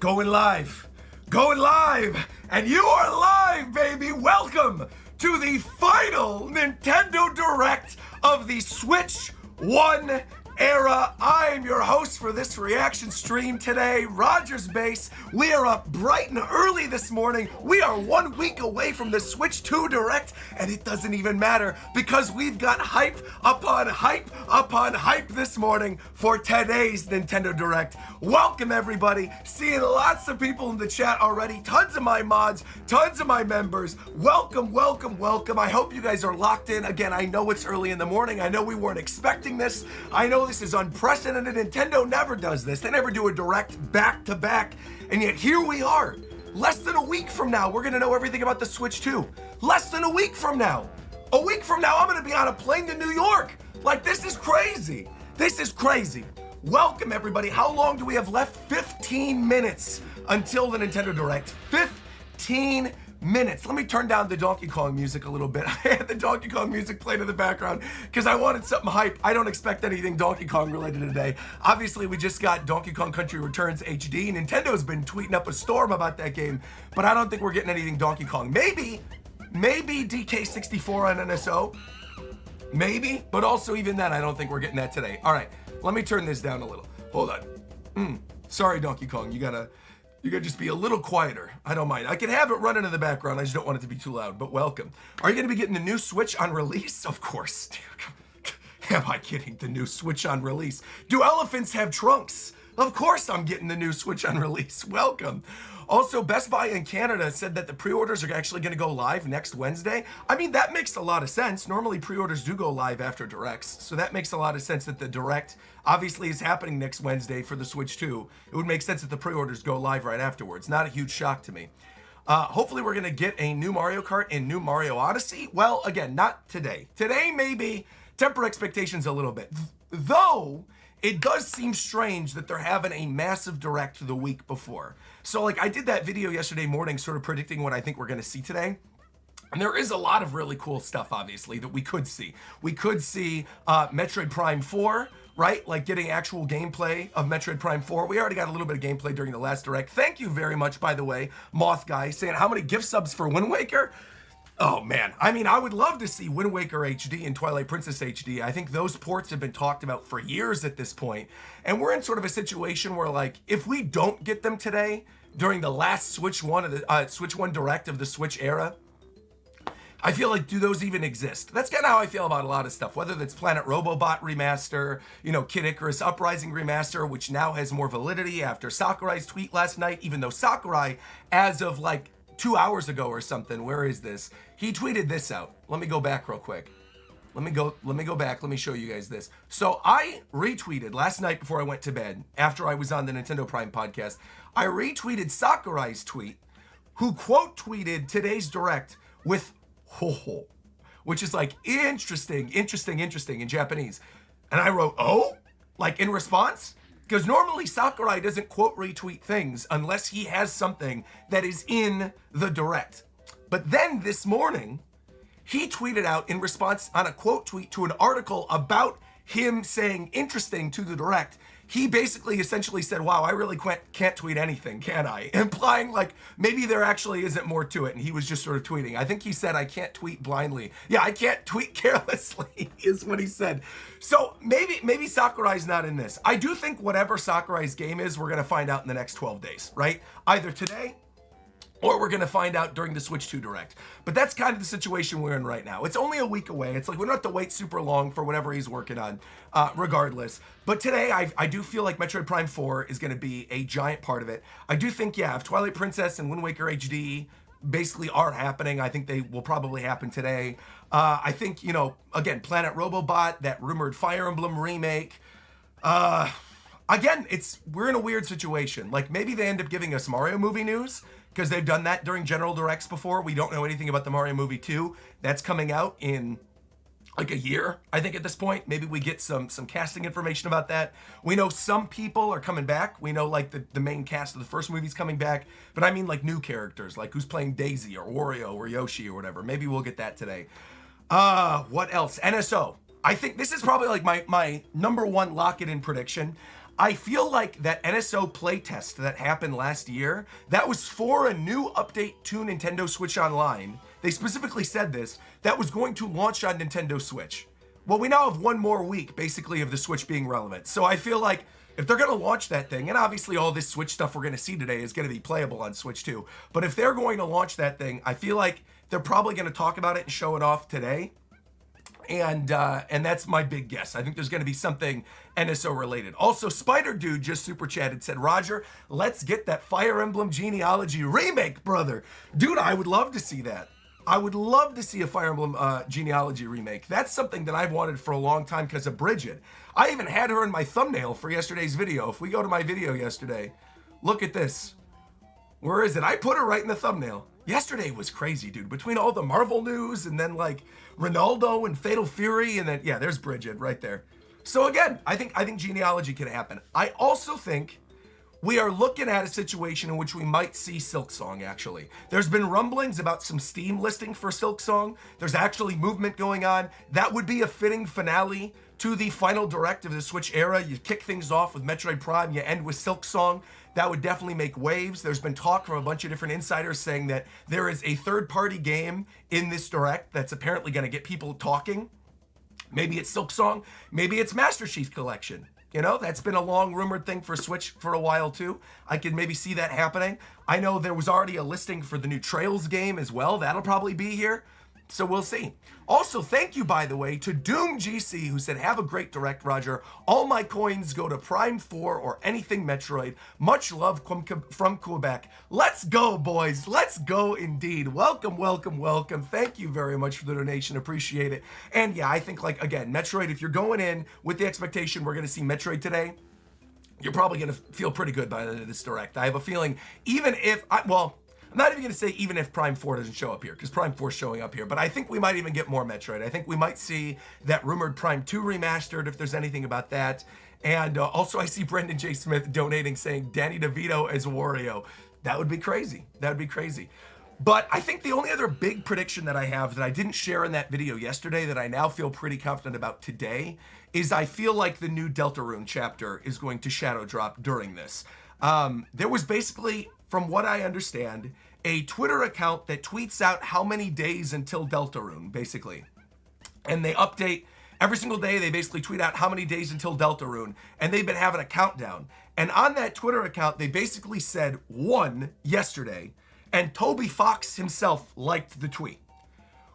Going live, and you are live, baby. Welcome to the final Nintendo Direct of the Switch 1 era. I am your host for this reaction stream today, ROGERSBASE'S. We are up bright and early this morning. We are 1 week away from the Switch 2 Direct, and it doesn't even matter because we've got hype upon hype upon hype this morning for today's Nintendo Direct. Welcome, everybody. Seeing lots of people in the chat already. Tons of my mods, tons of my members. Welcome, welcome, welcome. I hope you guys are locked in. Again, I know it's early in the morning. I know we weren't expecting this. I know this is unprecedented. Nintendo never does this. They never do a Direct back to back. And yet here we are. Less than a week from now, we're gonna know everything about the Switch 2. Less than a week from now. A week from now, I'm gonna be on a plane to New York. Like, this is crazy. This is crazy. Welcome, everybody. How long do we have left? 15 minutes until the Nintendo Direct. 15 minutes. Let me turn down the Donkey Kong music a little bit. I had the Donkey Kong music played in the background because I wanted something hype. I don't expect anything Donkey Kong related today. Obviously, we just got Donkey Kong Country Returns HD. Nintendo's been tweeting up a storm about that game, but I don't think we're getting anything Donkey Kong. Maybe DK64 on NSO. Maybe, but also even then, I don't think we're getting that today. All right, let me turn this down a little. Hold on. Sorry, Donkey Kong. You gotta just be a little quieter. I don't mind. I can have it running in the background. I just don't want it to be too loud, but welcome. Are you gonna be getting the new Switch on release? Of course. Am I kidding? The new Switch on release. Do elephants have trunks? Of course I'm getting the new Switch on release. Welcome. Also, Best Buy in Canada said that the pre-orders are actually going to go live next Wednesday. I mean, that makes a lot of sense. Normally, pre-orders do go live after Directs, so that makes a lot of sense that the Direct obviously is happening next Wednesday for the Switch 2. It would make sense that the pre-orders go live right afterwards. Not a huge shock to me. Hopefully, we're going to get a new Mario Kart and new Mario Odyssey. Well, again, not today. Today, maybe temper expectations a little bit. Though, it does seem strange that they're having a massive Direct the week before. So, like, I did that video yesterday morning sort of predicting what I think we're going to see today. And there is a lot of really cool stuff, obviously, that we could see. We could see Metroid Prime 4, right? Like, getting actual gameplay of Metroid Prime 4. We already got a little bit of gameplay during the last Direct. Thank you very much, by the way, Moth Guy, saying how many gift subs for Wind Waker? Oh, man. I mean, I would love to see Wind Waker HD and Twilight Princess HD. I think those ports have been talked about for years at this point. And we're in sort of a situation where, like, if we don't get them today, during the last Switch 1 of the Switch 1 Direct of the Switch era, I feel like, do those even exist? That's kind of how I feel about a lot of stuff, whether that's Planet Robobot Remaster, you know, Kid Icarus Uprising Remaster, which now has more validity after Sakurai's tweet last night, even though Sakurai, as of like 2 hours ago or something, where is this? He tweeted this out. Let me go back real quick. Let me go back. Let me show you guys this. So I retweeted last night before I went to bed, after I was on the Nintendo Prime podcast, I retweeted Sakurai's tweet, who quote tweeted today's Direct with ho ho, which is like interesting in Japanese. And I wrote, oh, like in response? Because normally Sakurai doesn't quote retweet things unless he has something that is in the Direct. But then this morning, he tweeted out in response on a quote tweet to an article about him saying interesting to the Direct. He basically essentially said, wow, I really can't tweet anything, can I? Implying like maybe there actually isn't more to it. And he was just sort of tweeting. I think he said, I can't tweet blindly. Yeah, I can't tweet carelessly is what he said. So maybe Sakurai's not in this. I do think whatever Sakurai's game is, we're going to find out in the next 12 days, right? Either today or we're going to find out during the Switch 2 Direct. But that's kind of the situation we're in right now. It's only a week away. It's like we don't have to wait super long for whatever he's working on, regardless. But today, I do feel like Metroid Prime 4 is going to be a giant part of it. I do think, yeah, if Twilight Princess and Wind Waker HD basically are happening, I think they will probably happen today. I think, you know, again, Planet Robobot, that rumored Fire Emblem remake. Again, we're in a weird situation. Like, maybe they end up giving us Mario movie news, because they've done that during General Directs before. We don't know anything about the Mario movie 2. That's coming out in like a year, I think, at this point. Maybe we get some casting information about that. We know some people are coming back. We know like the main cast of the first movie's coming back, but I mean like new characters, like who's playing Daisy or Wario or Yoshi or whatever. Maybe we'll get that today. What else? NSO. I think this is probably like my number one lock-it-in prediction. I feel like that NSO playtest that happened last year, that was for a new update to Nintendo Switch Online. They specifically said this, that was going to launch on Nintendo Switch. Well, we now have one more week, basically, of the Switch being relevant. So I feel like if they're going to launch that thing, and obviously all this Switch stuff we're going to see today is going to be playable on Switch too, but if they're going to launch that thing, I feel like they're probably going to talk about it and show it off today. And that's my big guess. I think there's going to be something NSO related. Also, Spider Dude just super chatted, said, Roger, let's get that Fire Emblem Genealogy remake, brother. Dude, I would love to see that. I would love to see a Fire Emblem Genealogy remake. That's something that I've wanted for a long time because of Bridget. I even had her in my thumbnail for yesterday's video. If we go to my video yesterday, look at this. Where is it? I put her right in the thumbnail. Yesterday was crazy, dude. Between all the Marvel news and then like Ronaldo and Fatal Fury and then, yeah, there's Bridget right there. So again, I think Genealogy can happen. I also think we are looking at a situation in which we might see Silksong, actually. There's been rumblings about some Steam listing for Silksong. There's actually movement going on. That would be a fitting finale to the final direct of the Switch era. You kick things off with Metroid Prime, you end with Silksong. That would definitely make waves. There's been talk from a bunch of different insiders saying that there is a third-party game in this direct that's apparently going to get people talking. Maybe it's Silksong, maybe it's Master Chief Collection. You know, that's been a long rumored thing for Switch for a while too. I could maybe see that happening. I know there was already a listing for the new Trails game as well. That'll probably be here. So we'll see. Also, thank you, by the way, to Doom GC, who said, have a great direct, Roger. All my coins go to Prime 4 or anything Metroid. Much love from Quebec. Let's go, boys. Let's go indeed. Welcome, welcome, welcome. Thank you very much for the donation. Appreciate it. And yeah, I think, like, again, Metroid, if you're going in with the expectation we're going to see Metroid today, you're probably going to feel pretty good by the end of this direct. I have a feeling, even if, I'm not even going to say even if Prime 4 doesn't show up here, because Prime 4 is showing up here, but I think we might even get more Metroid. I think we might see that rumored Prime 2 remastered, if there's anything about that. And also I see Brendan J. Smith donating, saying Danny DeVito as Wario. That would be crazy. That would be crazy. But I think the only other big prediction that I have that I didn't share in that video yesterday that I now feel pretty confident about today is I feel like the new Deltarune chapter is going to shadow drop during this. There was basically, from what I understand, a Twitter account that tweets out how many days until Deltarune, basically. And they update every single day. They basically tweet out how many days until Deltarune, and they've been having a countdown. And on that Twitter account, they basically said 1 yesterday, and Toby Fox himself liked the tweet,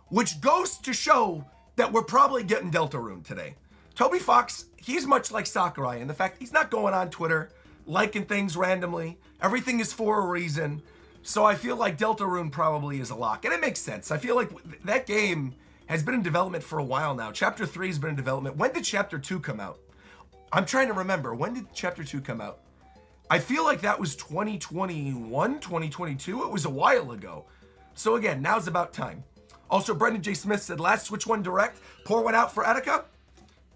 which goes to show that we're probably getting Deltarune today. Toby Fox, he's much like Sakurai in the fact he's not going on Twitter liking things randomly. Everything is for a reason. So I feel like Deltarune probably is a lock. And it makes sense. I feel like that game has been in development for a while now. Chapter 3 has been in development. When did Chapter 2 come out? I'm trying to remember. When did Chapter 2 come out? I feel like that was 2021, 2022. It was a while ago. So again, now's about time. Also, Brendan J. Smith said, last Switch 1 Direct, pour one out for Etika?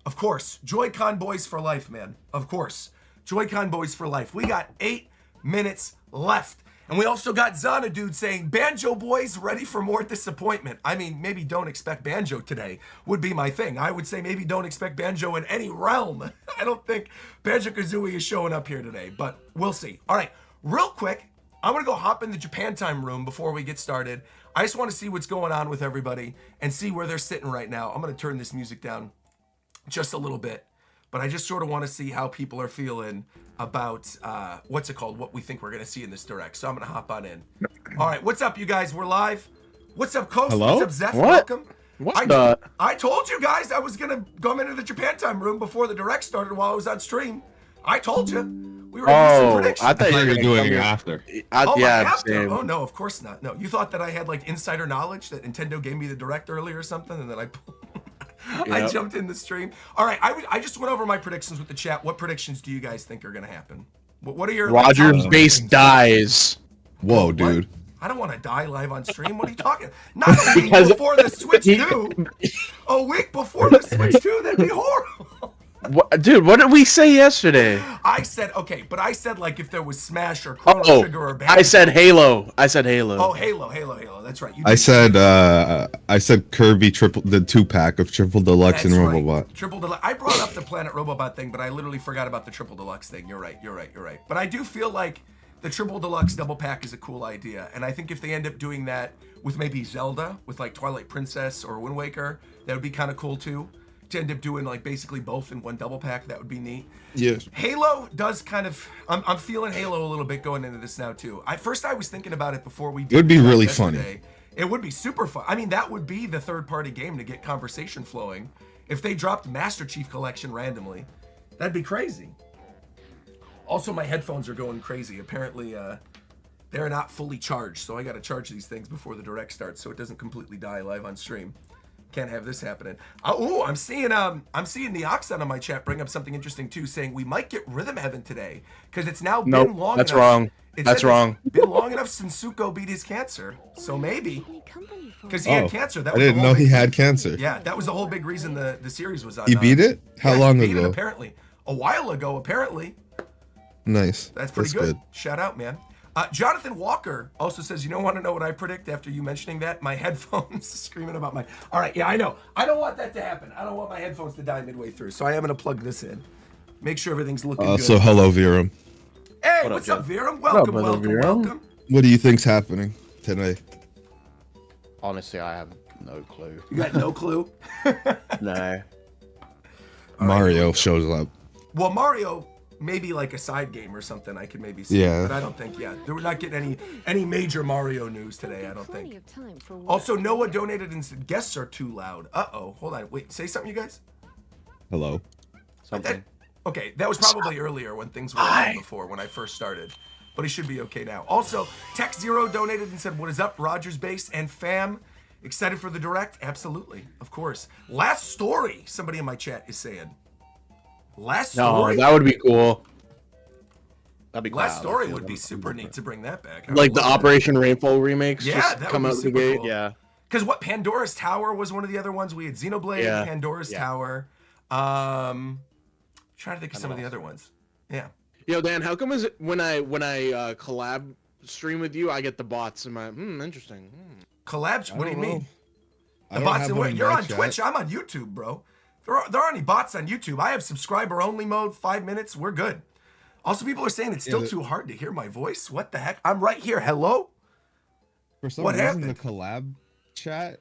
Of course. Joy-Con boys for life, man. Of course. Joy-Con boys for life. We got 8 minutes left. And we also got Zana Dude saying, Banjo boys ready for more disappointment. I mean, maybe don't expect Banjo today would be my thing. I would say maybe don't expect Banjo in any realm. I don't think Banjo-Kazooie is showing up here today, but we'll see. All right, real quick, I'm going to go hop in the Japan time room before we get started. I just want to see what's going on with everybody and see where they're sitting right now. I'm going to turn this music down just a little bit, but I just sort of want to see how people are feeling about what we think we're going to see in this direct. So I'm going to hop on in. All right, what's up, you guys? We're live. What's up, Coast? Hello? What's up, Zeph? What? Welcome. What I told you guys I was going to come into the Japan time room before the direct started while I was on stream. I told you. We were making some predictions. I thought you were doing it after. Same. Oh, no, of course not. No, you thought that I had like insider knowledge that Nintendo gave me the direct earlier or something, and then I jumped in the stream. All right, I just went over my predictions with the chat. What predictions do you guys think are going to happen? What are your Roger's base dies. Whoa, dude. What? I don't want to die live on stream. What are you talking? Not a week before the Switch 2. A week before the Switch 2, that'd be horrible. Dude, what did we say yesterday? I said okay, but I said like if there was Smash or Chrono Trigger or I said Halo. I said Halo. Oh, Halo. That's right. You I did said Kirby the 2-pack of Triple Deluxe and right. Robobot. Triple Deluxe. I brought up the Planet Robobot thing, but I literally forgot about the Triple Deluxe thing. You're right. But I do feel like the Triple Deluxe double pack is a cool idea, and I think if they end up doing that with maybe Zelda, with like Twilight Princess or Wind Waker, that would be kind of cool too. To end up doing like basically both in one double pack, that would be neat. Yes. Halo does kind of. I'm feeling Halo a little bit going into this now too. I was thinking about it before we did. It would be the show really yesterday. funny. It would be super fun. I mean, that would be the third-party game to get conversation flowing. If they dropped Master Chief Collection randomly, that'd be crazy. Also, my headphones are going crazy. Apparently, they're not fully charged, so I got to charge these things before the direct starts, so it doesn't completely die live on stream. Can't have this happening. Oh, I'm seeing the Oxide on my chat bring up something interesting too, saying we might get Rhythm Heaven today because it's now been long that's enough. wrong. That's wrong. It's been long enough since Suko beat his cancer, so maybe because he had cancer. That I was didn't know he had cancer. Yeah, that was the whole big reason the series was on. He beat it? How long he beat ago? It, apparently, a while ago. Apparently. Nice. That's pretty good. Shout out, man. Jonathan Walker also says, you don't want to know what I predict after you mentioning that? My headphones screaming about my... All right, yeah, I know. I don't want that to happen. I don't want my headphones to die midway through, so I am going to plug this in. Make sure everything's looking good. So hello, Viram. Hey, what's up, Viram? Welcome. What do you think's happening today? Honestly, I have no clue. You got no clue? No. Mario shows up. Well, Mario... maybe like a side game or something I could maybe see. Yeah. But I don't think, we're not getting any major Mario news today, I don't think. Also, Noah donated and said, guests are too loud. Uh-oh. Hold on. Wait, say something, you guys? Hello. Something. Okay, that was probably earlier when things were loud before, when I first started. But he should be okay now. Also, Tech Zero donated and said, what is up, Rogers Base and fam? Excited for the direct? Absolutely. Of course. Last story, somebody in my chat is saying. Last story? No, that would be cool. That'd be Last story would be super neat to bring that back. Like the Operation Rainfall remakes. Yeah, just that come would be out the super gate. cool. Yeah. Because Pandora's Tower was one of the other ones. We had Xenoblade, Yeah. Pandora's Tower. Trying to think of some of the other ones. Yeah. Yo, Dan, how come is it when I collab stream with you, I get the bots in my interesting. Collabs? What do you mean? I The don't bots have in one what? in You're my on chat. Twitch. I'm on YouTube, bro. There aren't any bots on YouTube. I have subscriber only mode, 5 minutes. We're good. Also, people are saying it's still too hard to hear my voice. What the heck? I'm right here. Hello? For some What reason, happened? the collab chat,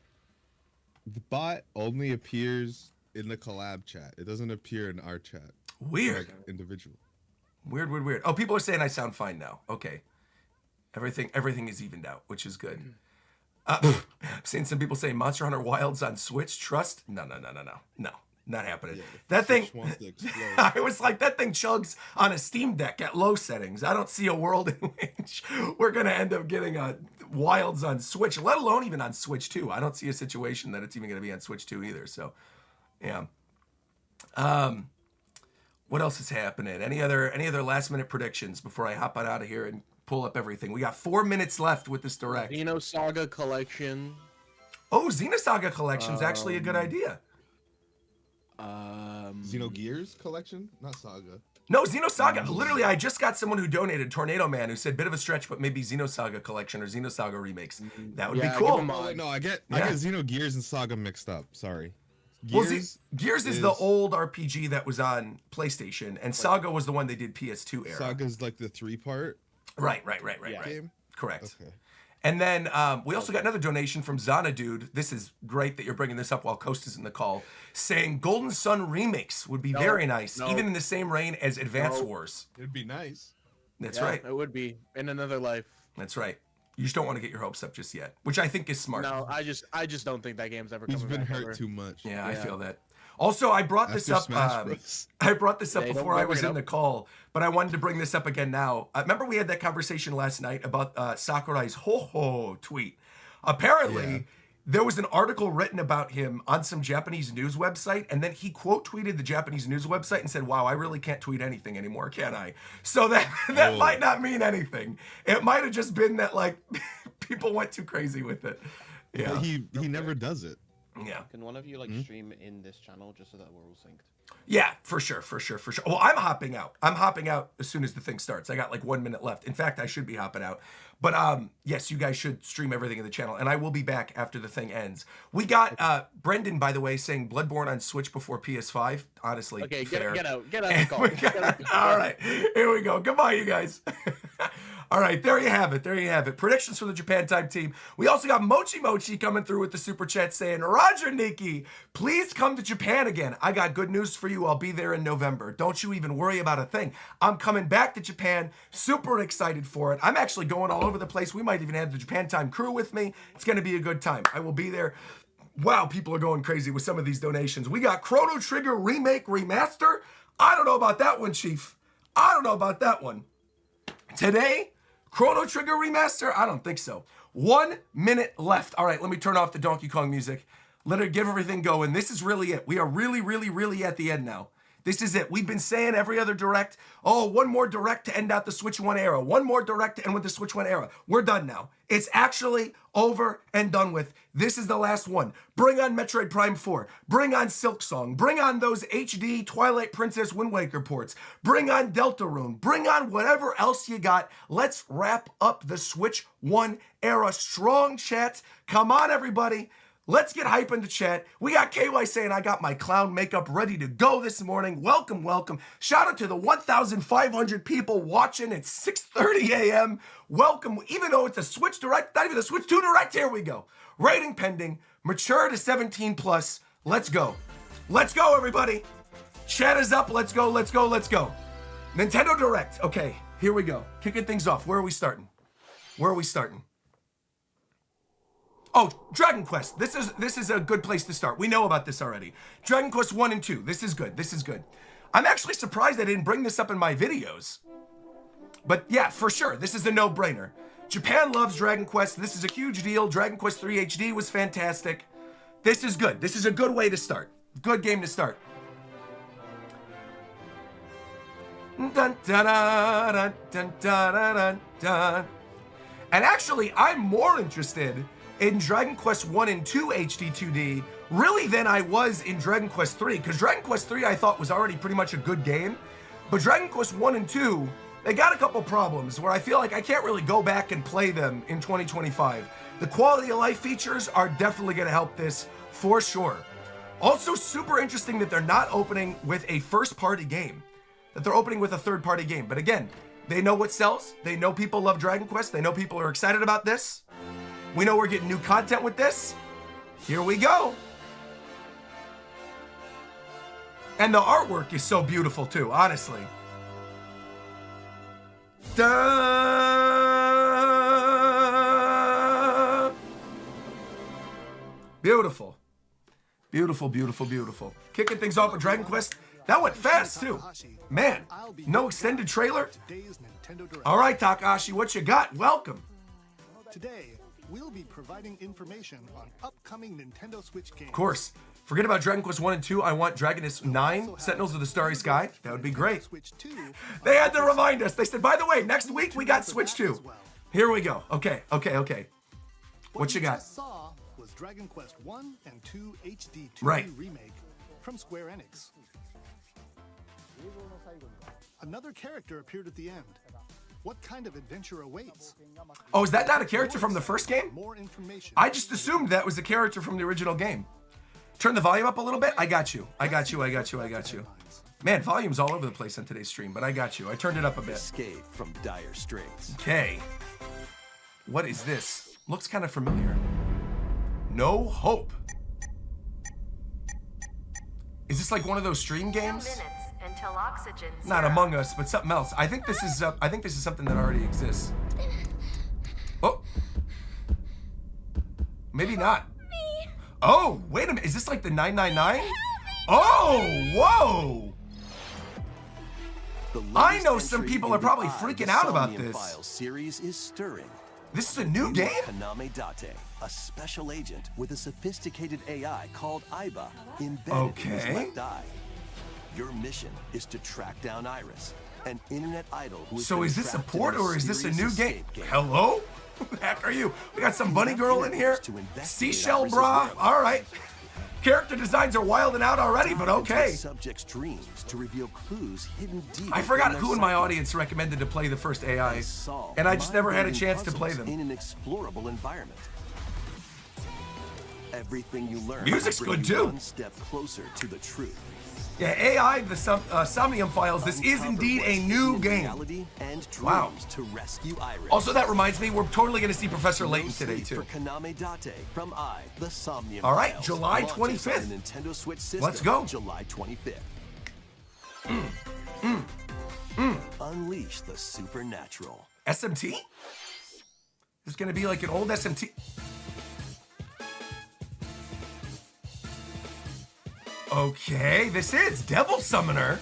the bot only appears in the collab chat. It doesn't appear in our chat. Weird. Like individual. Weird. Oh, people are saying I sound fine now. Okay. Everything is evened out, which is good. I've seen some people say Monster Hunter Wilds on Switch. Trust? No. Not happening. Yeah, That thing, Switch wants to explode. I was like, that thing chugs on a Steam Deck at low settings. I don't see a world in which we're going to end up getting Wilds on Switch, let alone even on Switch 2. I don't see a situation that it's even going to be on Switch 2 either. So, yeah. What else is happening? Any other last minute predictions before I hop on out of here and pull up everything? We got 4 minutes left with this direct. Xenosaga Collection. Oh, Xenosaga Collection's actually a good idea. Xenogears collection? Not Saga. No, Xenosaga. Literally, I just got someone who donated, Tornado Man, who said bit of a stretch, but maybe Xenosaga Collection or Xenosaga remakes. That would be cool. Oh, wait, no, I get Xenogears and Saga mixed up. Sorry. Gears is the old RPG that was on PlayStation, and Saga was the one they did PS2 era. Saga's like the 3-part Right. game? Correct. Okay. And then we also got another donation from Zana Dude. This is great that you're bringing this up while Coast is in the call, saying Golden Sun remakes would be very nice, even in the same reign as Advance Wars. It'd be nice. That's right. It would be in another life. That's right. You just don't want to get your hopes up just yet, which I think is smart. No, I just don't think that game's ever He's coming been back hurt ever. too much. Yeah, I feel that. Also, I brought this up. Smash Bros. I brought this up Hey, before don't I was bring it in the up. call, but I wanted to bring this up again now. Remember we had that conversation last night about Sakurai's ho-ho tweet. Apparently, there was an article written about him on some Japanese news website, and then he quote tweeted the Japanese news website and said, "Wow, I really can't tweet anything anymore, can I?" So that might not mean anything. It might have just been that like people went too crazy with it. Yeah, He never does it. Yeah. Can one of you like stream in this channel just so that we're all synced? Yeah, for sure. Well, I'm hopping out. I'm hopping out as soon as the thing starts. I got like 1 minute left. In fact, I should be hopping out. But yes, you guys should stream everything in the channel, and I will be back after the thing ends. We got Brendan, by the way, saying Bloodborne on Switch before PS5. Honestly, Okay, fair. get out of the call. All right, here we go. Goodbye, you guys. All right, there you have it. Predictions for the Japan Time team. We also got Mochi Mochi coming through with the super chat saying, Roger Nikki, please come to Japan again. I got good news for you. I'll be there in November. Don't you even worry about a thing. I'm coming back to Japan. Super excited for it. I'm actually going all over the place. We might even have the Japan Time crew with me. It's going to be a good time. I will be there. Wow, people are going crazy with some of these donations. We got Chrono Trigger Remake Remaster. I don't know about that one, Chief. I don't know about that one. Today, Chrono Trigger Remaster? I don't think so. 1 minute left. All right, let me turn off the Donkey Kong music. Let her give everything going. This is really it. We are really at the end now. This is it. We've been saying every other direct, oh, one more direct to end out the Switch 1 era. One more direct to end with the Switch 1 era. We're done now. It's actually over and done with. This is the last one. Bring on Metroid Prime 4. Bring on Silk Song. Bring on those HD Twilight Princess Wind Waker ports. Bring on Deltarune. Bring on whatever else you got. Let's wrap up the Switch 1 era strong, chat. Come on, everybody. Let's get hype in the chat. We got KY saying I got my clown makeup ready to go this morning. Welcome, welcome. Shout out to the 1,500 people watching at 6:30 a.m. Welcome, even though it's a Switch Direct, not even a Switch 2 Direct, here we go. Rating pending, mature to 17 plus. Let's go. Let's go, everybody. Chat is up. Let's go. Nintendo Direct. Okay, here we go. Kicking things off. Where are we starting? Oh, Dragon Quest. This is a good place to start. We know about this already. Dragon Quest 1 and 2. This is good. I'm actually surprised I didn't bring this up in my videos. But yeah, for sure. This is a no-brainer. Japan loves Dragon Quest. This is a huge deal. Dragon Quest 3 HD was fantastic. This is good. This is a good way to start. Good game to start. Dun, dun, dun, dun, dun, dun, dun. And actually, I'm more interested in Dragon Quest 1 and 2 HD 2D, really than I was in Dragon Quest 3, because Dragon Quest 3 I thought was already pretty much a good game, but Dragon Quest 1 and 2, they got a couple problems where I feel like I can't really go back and play them in 2025. The quality of life features are definitely going to help this, for sure. Also super interesting that they're not opening with a first-party game, that they're opening with a third-party game, but again, they know what sells, they know people love Dragon Quest, they know people are excited about this. We know we're getting new content with this. Here we go. And the artwork is so beautiful too, honestly. Da! Beautiful. Beautiful. Kicking things off with Dragon Quest. That went fast too. Man, no extended trailer. All right, Takashi, what you got? Welcome. Today, we'll be providing information on upcoming Nintendo Switch games. Of course. Forget about Dragon Quest 1 and 2. I want Dragon Quest 9, Sentinels of the Starry Sky. That would be great. They had to remind us. They said, by the way, next week we got Switch 2. Here we go. Okay. What you got? Just saw was Dragon Quest 1 and 2 HD 2D Right. remake from Square Enix. Another character appeared at the end. What kind of adventure awaits? Oh, is that not a character from the first game? More information. I just assumed that was a character from the original game. Turn the volume up a little bit. I got you. Man, volume's all over the place on today's stream, but I got you. I turned it up a bit. Escape from dire straits. Okay. What is this? Looks kind of familiar. No Hope. Is this like one of those stream games? 2 minutes until oxygen. Not zero. Among Us, but something else. I think this is something that already exists. Oh. Maybe not. Oh, wait a minute. Is this like the 999? Oh, whoa. The I latest know some entry people in are probably the freaking out about Somnium this. Files series is stirring. This is a new You game? are Kaname Date, a special agent with a sophisticated AI called Aiba embedded in his Okay. left eye. Your mission is to track down Iris, an internet idol who has So been is this a trapped in port or is this a mysterious new game? escape Hello? Who the heck are you? We got some bunny girl in here. To investigate Seashell Iris's bra. whereabouts. All right. Character designs are wilding out already, but okay. Subjects' dreams to reveal clues hidden deep. I forgot within who in their my psyche. audience recommended to play the first AI, Solve and I just never had a mind-bending chance to play puzzles them. in an explorable environment. Everything you learn Music's will bring good you too. one step closer to the truth. Yeah, AI, the Somnium Files, this is Uncover indeed what's a hidden new in game. reality and Wow. dreams to rescue Iris. Also, that reminds me, we're totally going to see Professor Layton No today, sleep too. For Kaname Date from the Somnium All right, Files. July Launches 25th. on the Nintendo Switch system. Let's go. July 25th. Unleash the supernatural. SMT? It's going to be like an old SMT. Okay, this is Devil Summoner.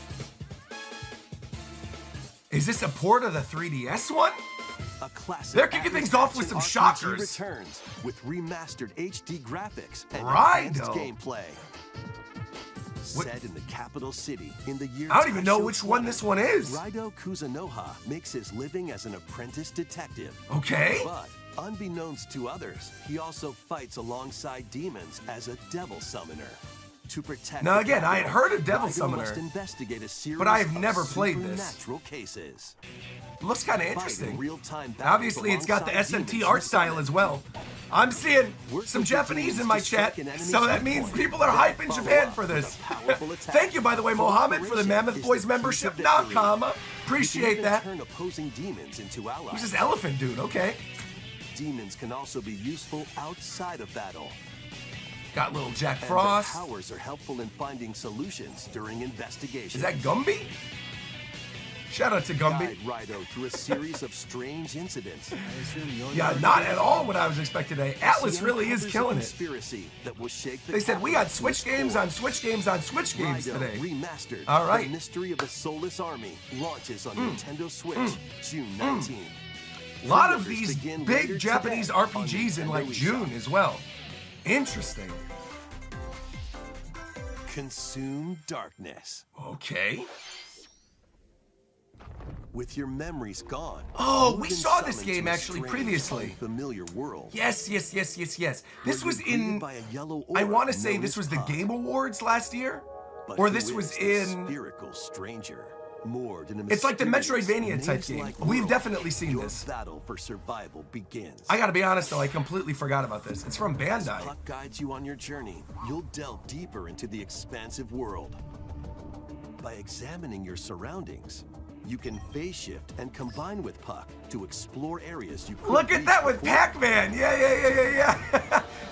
Is this a port of the 3DS one? A classic. They're kicking things off with some RPG shockers. Returns with remastered HD graphics and Right, enhanced though. gameplay. Set in the capital city in the year I don't even know Taisho which one 20, this one is. Raido Kuzunoha makes his living as an apprentice detective. Okay. But unbeknownst to others, he also fights alongside demons as a devil summoner. To protect Now the again, I had capital, heard of Devil Raido Summoner, must investigate a series but I have of never played this. supernatural cases. Looks kind of Fight in interesting. real-time battles Obviously, it's got the alongside SMT demons art you style summon. as well. I'm seeing Work some with the Japanese demons in my to chat, strike an enemy's so that weak means point, people are then hyping follow Japan up for with a this. powerful attack. Thank you, by the way, Mohammed, for the Cooperation Mammoth is Boys the key to membership. victory. Nakama. You Appreciate can even that. turn opposing demons into allies. Who's this elephant dude? Okay. Demons can also be useful outside of battle. Got little Jack And Frost. their powers are helpful in finding solutions during investigations. Is that Gumby? Shout out to Gumby. Guide Raido through a series of strange incidents. Yeah, not at all what I was expecting today. Atlas He really is uncovers a killing it. conspiracy that will shake the They said we capital had Switch to its games core. on Switch games on Switch games Raido today. Remastered. All right. The Mystery of the Soulless Army launches on Nintendo Switch June 19th. A lot of Pre-orders these begin big later Japanese today on RPGs in Nintendo like June eShop. as well. Interesting. Consume darkness. Okay. With your memories gone. Oh, you've we been saw this summoned game to a actually strange, previously. unfamiliar world. Yes, yes, yes, yes, yes. This where was you're greeted in, by a yellow I orb want to say known this as was the Puck. Game Awards last year? But Or who this was is this in, spherical stranger, moored in a it's like the mysterious, Metroidvania type game. maze-like We've world. definitely seen Your this. battle for survival begins. I gotta be honest though, I completely forgot about this. It's from As Bandai. Puck guides you on your journey, you'll delve deeper into the expansive world. By examining your surroundings, you can phase shift and combine with Puck to explore areas you couldn't Look at reach that with before. Pac-Man. Yeah.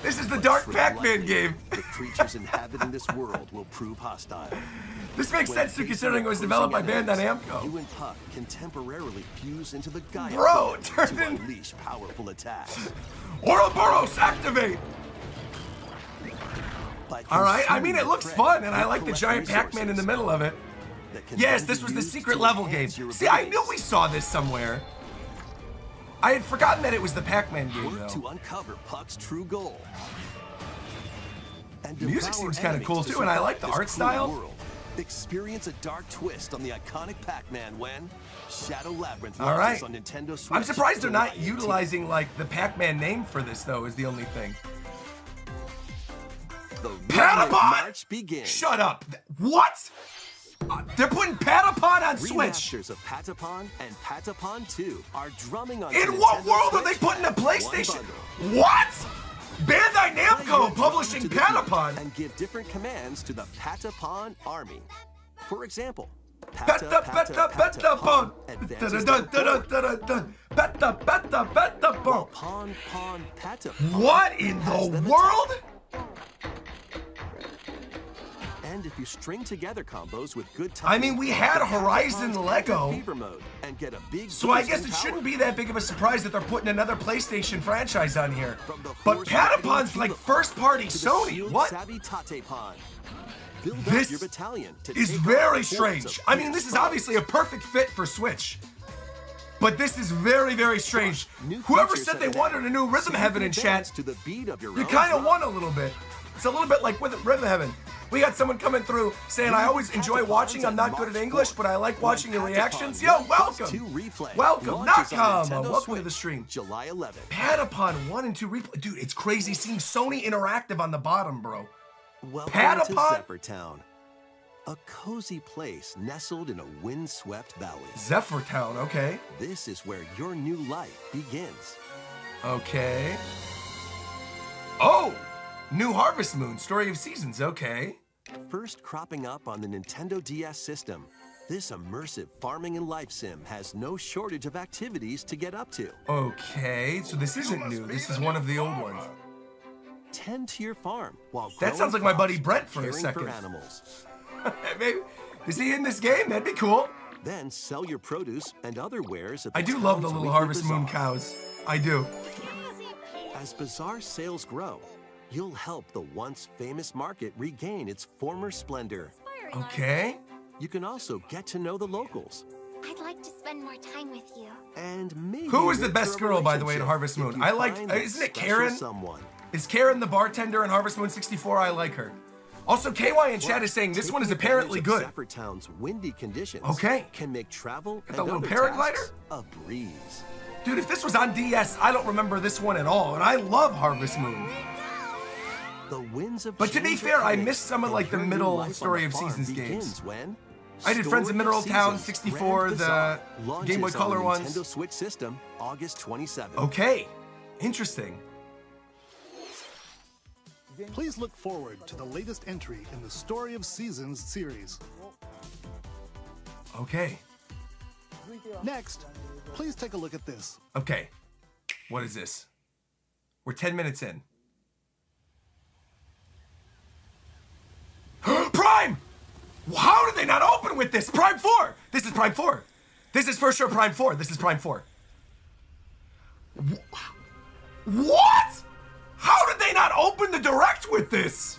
This is the Dark Tread Pac-Man lightly. game. The creatures inhabiting this world will prove hostile. This makes When sense too, facing considering it was developed by opposing Bandai enemies, Namco. You and Puck can temporarily fuse into the Gaia Bro, field turn to in- unleash powerful attacks. Ouroboros, activate! By All right, I mean, consuming it the looks prey, fun, and I you'll like the collect giant Pac-Man in the resources middle of it. that can Yes, then this be was the used secret to level game. enhance your See, I knew abilities. we saw this somewhere. I had forgotten that it was the Pac-Man game, Work to though. uncover Puck's true goal. And The music devour seems kinda enemies cool, to too, and I survive like the this art cruel style. world. Experience a dark twist on the iconic Pac-Man when Shadow Labyrinth All right. launches on Nintendo Switch. I'm surprised they're not July 18th. utilizing, like, the Pac-Man name for this, though, is the only thing. The Patapon! Rhythmic March begins. Shut up. What? They're putting Patapon on Switch. Remasters of Patapon and Patapon 2 are drumming on In Nintendo what world are Switch they putting a in PlayStation? one bundle. What? Bandai Play your Namco drum publishing to the beat Patapon. and give different commands to the Patapon army. For example, Patapon. advances to the board. Patapon. Pawn, Patapon. What in has them the world? And if you string together combos with good I mean, timing, we had the Horizon Patapons Lego. enter fever mode and get a big So I boost guess in it power. shouldn't be that big of a surprise that they're putting another PlayStation franchise on here. From the But horse riding Patapon's to like the- first party to the Sony. shield What? savvy Tatepon. Build This up your battalion to is take on very the hordes strange. of I mean, fierce this is foes. obviously a perfect fit for Switch. But this is very, very strange. New Whoever features said they and wanted a new Rhythm so you Heaven can in chat, dance to the beat of your you own kind of drum. won a little bit. It's a little bit like with Rhythm Heaven. We got someone coming through saying, I always enjoy watching. I'm not good at English, but I like watching your reactions. Yo, welcome. Welcome, Nakama. Welcome to the stream. July 11th. Patapon 1 and 2 replay. Dude, it's crazy seeing Sony Interactive on the bottom, bro. Welcome to Patapon? Zephyr Town, a cozy place nestled in a windswept valley. Zephyr Town, okay. This is where your new life begins. Okay. Oh! New Harvest Moon, Story of Seasons, okay. First cropping up on the Nintendo DS system, this immersive farming and life sim has no shortage of activities to get up to. Okay, so this isn't new. This is one of the old ones. Tend to your farm while That growing sounds like my crops buddy and Brett for a caring second. for animals. Maybe. Is he in this game? That'd be cool. Then sell your produce and other wares at I do love the town's little weekly Harvest Moon bazaar. cows. I do. As bazaar sales grow, you'll help the once famous market regain its former splendor. Okay. You can also get to know the locals. I'd like to spend more time with you. And maybe Who is the nurture best a girl, by the way, in relationship Harvest if Moon? you I like, find that isn't it special Karen? Someone. Is Karen the bartender in Harvest Moon 64? I like her. Also, KY in chat is saying this one is Taking apparently advantage of good. Zephyr Town's windy conditions Okay. can make travel Got and that little other paraglider? tasks a breeze. Dude, if this was on DS, I don't remember this one at all, and I love Harvest Moon. The winds of But to be change are fair, I coming, missed some of, and like, the your new middle life on Story the of farm Seasons begins games. when I did Friends of Story Mineral Town Seasons 64, Grand the Bazaar Game Boy launches Color on ones. Nintendo Switch system August 27th. Okay. Interesting. Please look forward to the latest entry in the Story of Seasons series. Okay. Next, please take a look at this. Okay. What is this? We're 10 minutes in. Prime! How did they not open with this? Prime 4! This is Prime 4. This is for sure Prime 4. This is Prime 4. What? How did they not open the Direct with this?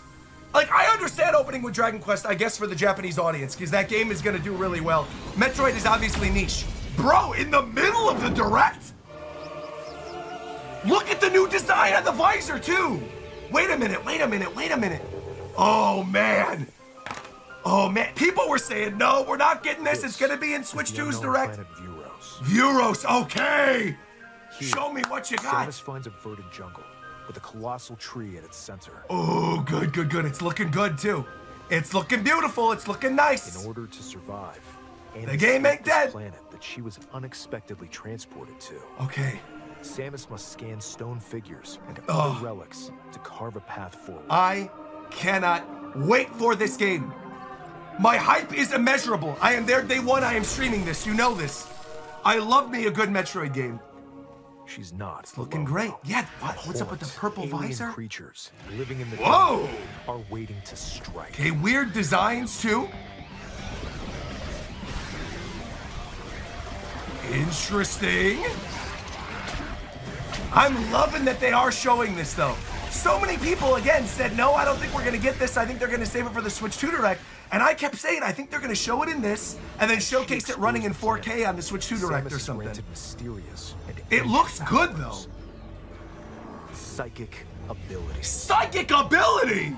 Like, I understand opening with Dragon Quest, I guess, for the Japanese audience, because that game is going to do really well. Metroid is obviously niche. Bro, in the middle of the Direct? Look at the new design on the visor, too. Wait a minute, wait a minute, wait a minute. Oh, man. Oh, man. People were saying, no, we're not getting this. It's going to be in Switch 2's Direct. Vuros, okay. Show me what you got. Samus finds a verdant jungle with a colossal tree at its center. Oh, good, good, good. It's looking good, too. It's looking beautiful. It's looking nice. In order to survive, The game ain't dead. planet that she was unexpectedly transported to. Okay. Samus must scan stone figures and Oh. other relics to carve a path forward. I cannot wait for this game. My hype is immeasurable. I am there day one. I am streaming this. You know this. I love me a good Metroid game. She's not. It's looking alone. great. Yeah, what's up with the Hordes, purple alien visor? creatures living in the Whoa! jungle are waiting to strike. Okay, weird designs too. Interesting. I'm loving that they are showing this though. So many people again said, no, I don't think we're gonna get this. I think they're gonna save it for the Switch 2 Direct. And I kept saying, I think they're gonna show it in this and then showcase it running in 4K on the Switch 2 Direct Samus or is something. granted mysterious and It looks ancient good powers. though. Psychic abilities. Psychic ability!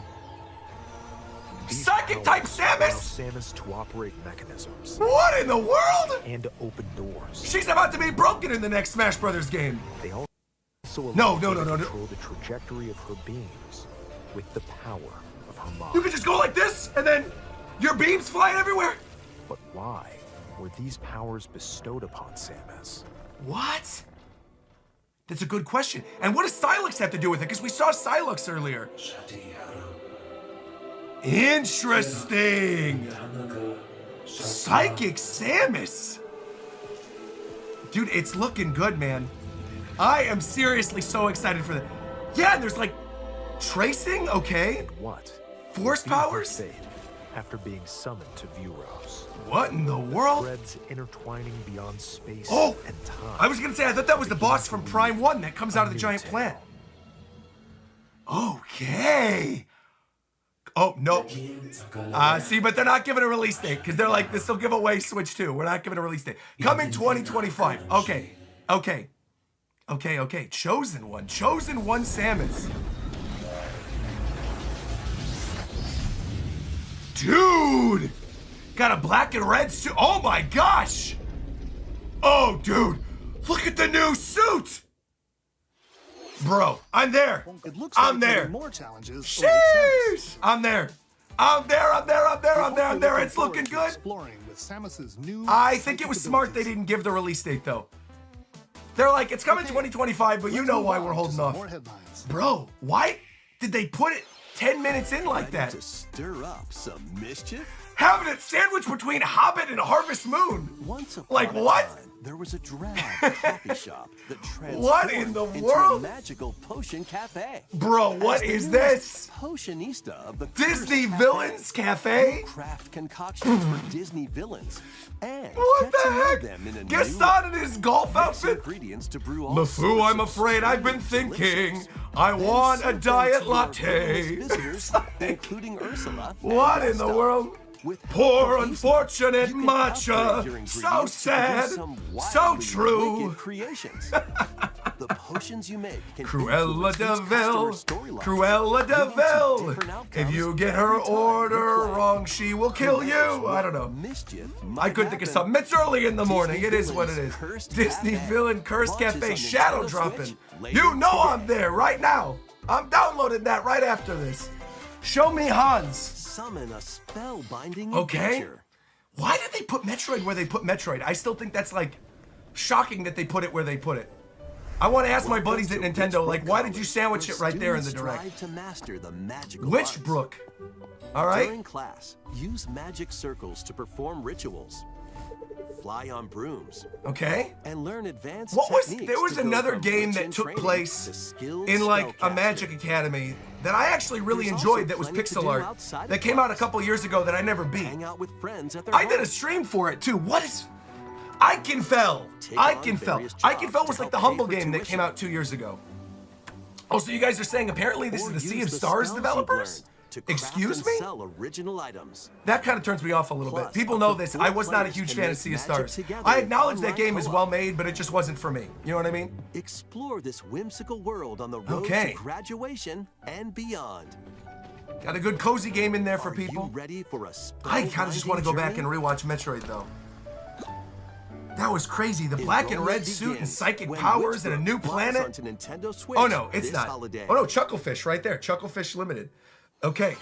These Psychic type powers allow Samus? Samus to operate mechanisms What in the world? and to open doors. She's about to be broken in the next Smash Brothers game. They also No, allow no, her no, to no, no. control the trajectory of her beams with the power of her mind. You could just go like this, and then your beams flying everywhere. But why were these powers bestowed upon Samus? What? That's a good question. And what does Sylux have to do with it? Because we saw Sylux earlier. Interesting. Psychic Samus. Dude, it's looking good, man. I am seriously so excited for that. Yeah, there's like tracing, okay. What? Force Be her powers? fate after being summoned to Vuros. What in the world? Threads intertwining beyond space Oh, and time. I was gonna say, I thought that was the boss from Prime 1 that comes out of the giant plant. Okay. Oh, no. See, but they're not giving a release date because they're like, this will give away Switch 2. We're not giving a release date. Coming 2025. Okay. Okay. Okay, okay. Chosen One. Chosen One Samus. Dude! Got a black and red suit. Oh my gosh! Oh, dude! Look at the new suit! Bro, I'm there. It looks I'm like there. more challenges. await Samus. Sheesh! I'm there. It's looking good. Exploring with Samus's new I think it was psychic smart they abilities. didn't give the release date though. They're like, it's coming 2025, but you Let's know move why on we're to holding some off. More headlines. Bro, why did they put it 10 minutes in like Ready that? to stir up some mischief? Having it sandwiched between Hobbit and Harvest Moon. Once upon Like a what? time, there was a drab coffee shop that transformed What in the into world? a magical potion cafe. Bro, what As the is newest this? Potionista of the Disney Cursed Villains Cafe? Craft concoctions for Disney villains and What get the to know heck? them in a Gaston in his golf Mix outfit? ingredients to brew all LeFou, sorts I'm of afraid I've been strange thinking elixirs. I Then want a serve them diet to your latte. villainous visitors, including Ursula. and What in the Gustav. world? With Poor help from unfortunate you can upgrade matcha. your So ingredients to produce sad. some So wildly true. wicked creations. The potions you make can Cruella influence each DeVille. customer's storylines, Cruella leading to DeVille. different If outcomes you get every her time you order play. wrong, she will kill Who you. knows I what don't know. mischief I might couldn't think of happen. something. It's early in the morning. Disney It is what it Villains is. Cursed Disney Cafe Villain Curse launches Cafe on shadow Nintendo dropping. Switch later You know today. I'm there right now. I'm downloading that right after this. Show me Hans. Summon a spellbinding Okay. adventure. Why did they put Metroid where they put Metroid? I still think that's like shocking that they put it where they put it. I want to ask my buddies at Nintendo, like, why did you sandwich it right there in the direct? Strive to master the magical arts. Witchbrook. All right. During class, use magic circles to perform rituals, fly on brooms, Okay. and learn advanced What was techniques there was to go another from game witch that in took training place to skilled in like a spellcaster. Magic Academy that I actually really There's enjoyed also that was plenty to pixel do art outside that of came out a class. couple years ago that I never beat. Hang out with friends at their I did a homes. stream for it too. What is Ikenfell? Take on Ikenfell. various jobs Ikenfell was to like the help pay Humble for game that tuition. came out 2 years ago. Oh, so you guys are saying apparently this Or is the Sea use of the Stars spells you've developers? learned to craft Excuse and me? Sell original items. That kind of turns me off a little bit. Plus, People up know to this. 4 I was not a players huge can fan of make Sea of magic Stars. together I in acknowledge that online game is co-op. well made, but it just wasn't for me. You know what I mean? Explore this whimsical world on the road Okay. to graduation and beyond. Got a good cozy game in there for Are people. you ready for a I kind of just want to go back journey? and rewatch Metroid though. That was crazy. The black and Enrollment red suit and begins psychic when powers and a Witchbrook new launches planet. onto Nintendo Switch Oh no, it's this not. holiday. Oh no, Chucklefish right there. Chucklefish Limited. Okay.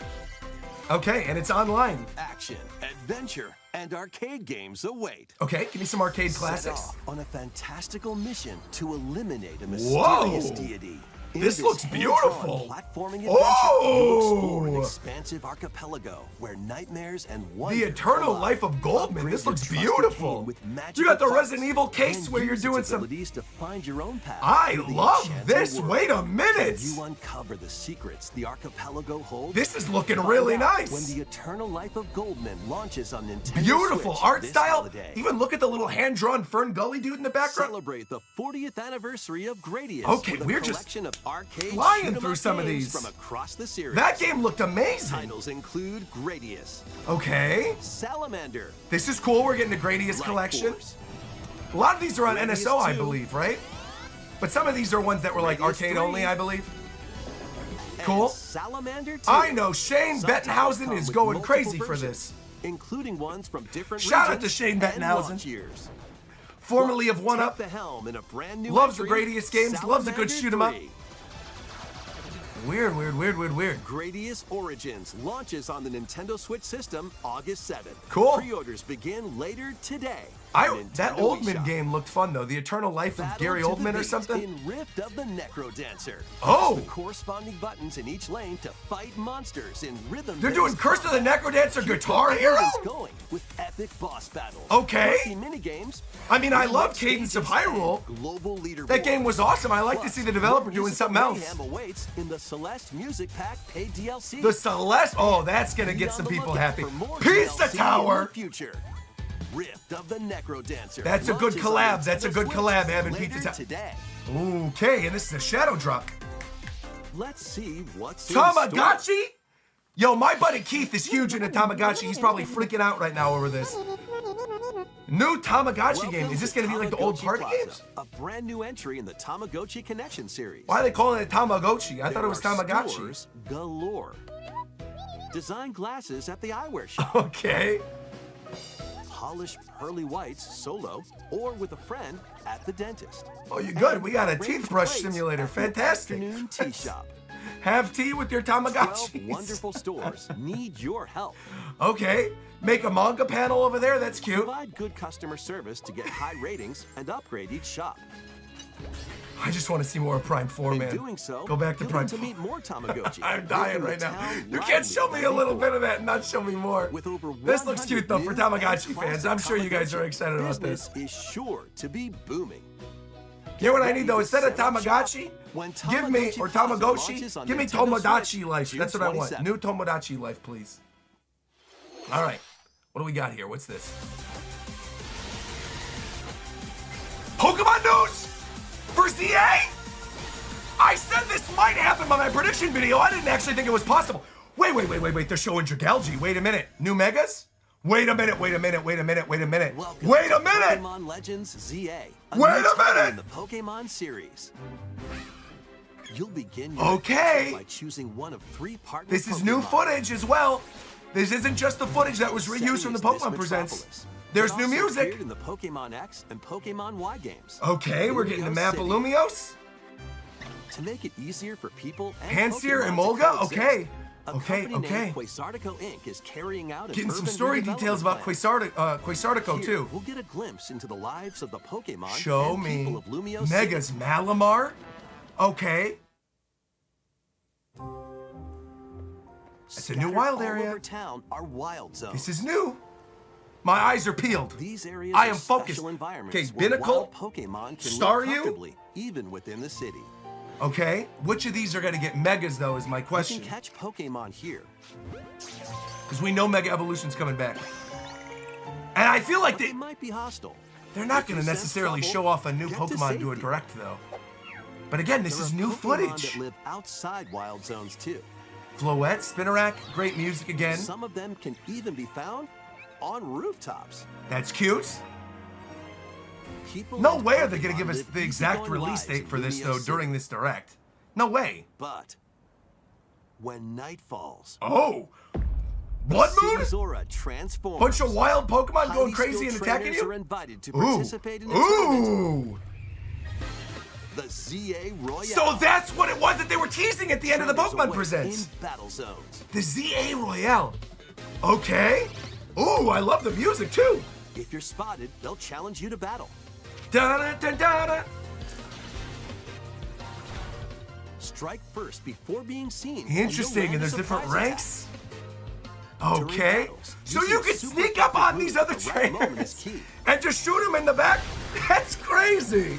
Okay, and it's online. Action, adventure, and arcade games await. Okay, give me some arcade Set classics. off on a fantastical mission to eliminate a Whoa! mysterious deity. In This looks hands-on beautiful. Platforming adventure, you'll explore an Oh! expansive archipelago where nightmares and wonder The Eternal collide. Life of Goldman. Upgrade This your looks trusted beautiful. cane with You magical got the parts Resident Evil case and where you're use doing its some. abilities to find your own path I through the love enchanted this. world. Wait a minute. You uncover the secrets the archipelago holds. This is looking Find really out nice. When the Eternal Life of Goldman launches on Nintendo Beautiful Switch art this style. holiday. Even look at the little hand-drawn Fern Gully dude in the background. Celebrate the 40th anniversary of Gradius. Okay, with a we're just collection of arcade flying shoot 'em through up some of games these. from across the series. That game looked amazing. Titles include Gradius, Okay. Salamander, This is cool. We're getting a Gradius Light collection. Force, A lot of these are on Gradius NSO, I 2. believe, right? But some of these are ones that were like Gradius arcade 3. only, I believe. and Cool. Salamander 2. I know Shane Some titles Bettenhausen come is with going multiple crazy for versions, this. including ones from different Shout out regions to Shane and Bettenhausen. launch years. Formerly of One Take Up. the helm in a brand new Loves the entry, Gradius games, loves a good Salamander shoot 'em up. 3. Weird. Gradius Origins launches on the Nintendo Switch system August 7th. Cool. Pre-orders begin later today. That Nintendo Oldman eShop. game looked fun though. The Eternal Life of Battle Gary to the Oldman or beat something. In Rift of the Necro Dancer. Oh! Press the corresponding buttons in each lane to fight monsters in rhythm. They're doing Curse of the Necro Dancer Guitar Hero? Going with epic boss battles. Okay. Quirky minigames. I mean, I real love life Cadence of stages, Hyrule. and Global leaderboards. That game was awesome. I like to Plus, see the developer more doing musical something else. mayhem awaits in the Celeste Music Pack paid DLC. The Celeste. Oh, that's gonna Be get on some the people lookout happy. for more Pizza DLC in Tower. the future. Rift of the Necro Dancer. That's a good launches on collab. That's a Nintendo good Switch collab, having later Pizza Tower. today. Okay, and this is a shadow drop. Let's see what's in store. Tamagotchi? Yo, my buddy Keith is huge into Tamagotchi. He's probably freaking out right now over this. New Tamagotchi game. Is this gonna be like the old Tamagotchi party Plaza, games? A brand new entry in the Tamagotchi Connection series. Why are they calling it Tamagotchi? I thought it was There are Tamagotchi. stores galore. Design glasses at the eyewear shop. Okay. polish pearly whites solo or with a friend at the dentist. Oh, you're good. And We got a bring teeth brush plates simulator. at the Fantastic. Afternoon tea shop. Have tea with your 12 Tamagotchis. wonderful stores need your help. Okay. Make a manga panel over there. That's cute. Provide good customer service to get high ratings and upgrade each shop. I just want to see more of Prime 4, In man. doing so, Go back to you'll Prime get to 4. meet more Tamagotchi. I'm dying making the right now. town You can't lively show me a than little before. bit of that and not show me more. With over This looks 100 cute, though, for new Tamagotchi and fans. classic I'm sure you guys are Tamagotchi, excited about this. business is sure to be booming. You know what I Ready need, though? to Instead of set up shop Tamagotchi, when give me, Tamagotchi or Plaza launches Tamagotchi, on give me Nintendo Tomodachi Switch, Life. June That's what I want. 27th. New Tomodachi Life, please. All right. What do we got here? What's this? Pokemon news for ZA? I said this might happen by my prediction video. I didn't actually think it was possible. Wait. They're showing Dragalge. Wait a minute. New Megas? Wait a minute. Welcome Wait a minute. to Pokemon Legends ZA. Wait new a title minute. In the Pokemon series. You'll begin your Okay. adventure by choosing one of 3 partner This is new Pokemon. footage as well. This isn't just the footage that was reused from the Pokemon Presents. There's new music. Appeared in the Pokemon X and Pokemon Y games. Okay, we're getting the map of City. Lumios. To make it easier for people and Panseer Pokemon and to Molga? coexist, Okay. a Okay. company named Quasartico Inc. is carrying out an Getting some urban story redevelopment details about plan. Quasartico Here, too. We'll get a glimpse into the lives of the Pokemon Show and me people of Lumio Megas City. Malamar. Okay. It's a new Scattered wild all area. over town are wild zones. This is new. My eyes are peeled. These areas I are am focused. special environments Okay, where Binnacle, wild Pokemon can Staryu? live comfortably, even within the city. Okay. Which of these are going to get Megas though is my You question. can catch Pokemon here. Because we know Mega Evolution's coming back. And I feel like But they might be hostile. they're not If going you to sense necessarily trouble, show off a new get to Pokemon to a safety. direct though. But again, this There is are new Pokemon footage. that live outside wild zones too. Floette, Spinarak, great music again. Some of them can even be found on rooftops. That's cute. People No and way are they going to Pokemon give us live the exact easygoing release lives date in for this Lumio though City. during this direct. No way. But when night falls, Oh. Blood Moon? city's aura transforms. Bunch of wild Pokemon going Highly crazy and skilled attacking trainers you? are invited to Ooh. participate in a tournament, Ooh. the ZA Royale. So that's what it was that they were teasing at the end of the Trainers Pokemon await Presents. in battle zones. The ZA Royale. Okay. Ooh, I love the music too. If you're spotted, they'll challenge you to battle. Da-da-da-da-da. Strike first before being seen. Interesting, and there's different ranks. Okay. battles, So using you can super sneak up on effective these moves other at the right moment trainers is key. and just shoot them in the back? That's crazy.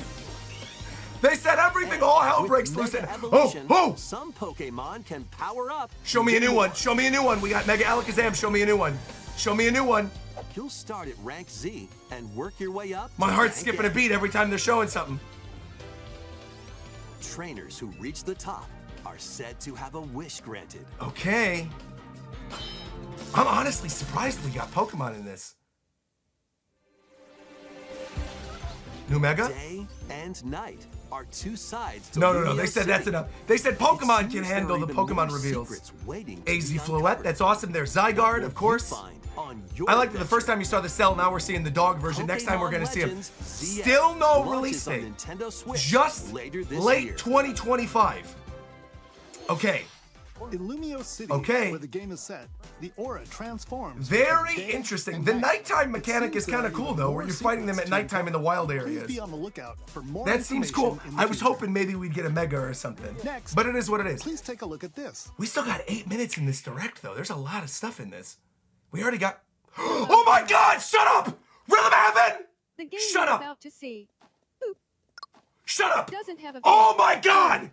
They said everything, all hell With breaks loose. Mega And, Evolution, oh, some Pokemon can power up. show me a even new one. more. Show me a new one. We got Mega Alakazam. Show me a new one. Show me a new one. You'll start at rank Z and work your way up. My to heart's rank skipping A. a beat every time they're showing something. Trainers who reach the top are said to have a wish granted. Okay. I'm honestly surprised we got Pokemon in this. New Mega? Day and night are 2 sides to No. Lumio They said City. that's enough. They said It Pokemon can seems there handle are the even Pokemon more reveals. secrets waiting to AZ be Floette, uncovered. that's awesome. There's Zygarde, What of course. will you find on your I liked it the first adventure? time you saw the cell. Now we're seeing the dog version. Next time we're Pokemon going to see him. Legends ZX Still no launches release on date. Nintendo Switch Just later this late year. 2025. Okay. In Lumio City, Okay. where the game is set, the aura transforms. Very between day interesting. and The night. nighttime It mechanic seems is kind there of are cool even though, more where you're fighting them at secrets to nighttime in the wild Please areas. be on the lookout for more That seems cool. information in the I was future. hoping maybe we'd get a Mega or something. Next, But it is what it is. Please take a look at this. We still got 8 minutes in this direct though. There's a lot of stuff in this. We already got. Oh my God! Shut up! Rhythm Heaven! The game Shut you're up! about to see Shut up! doesn't have a Oh my God!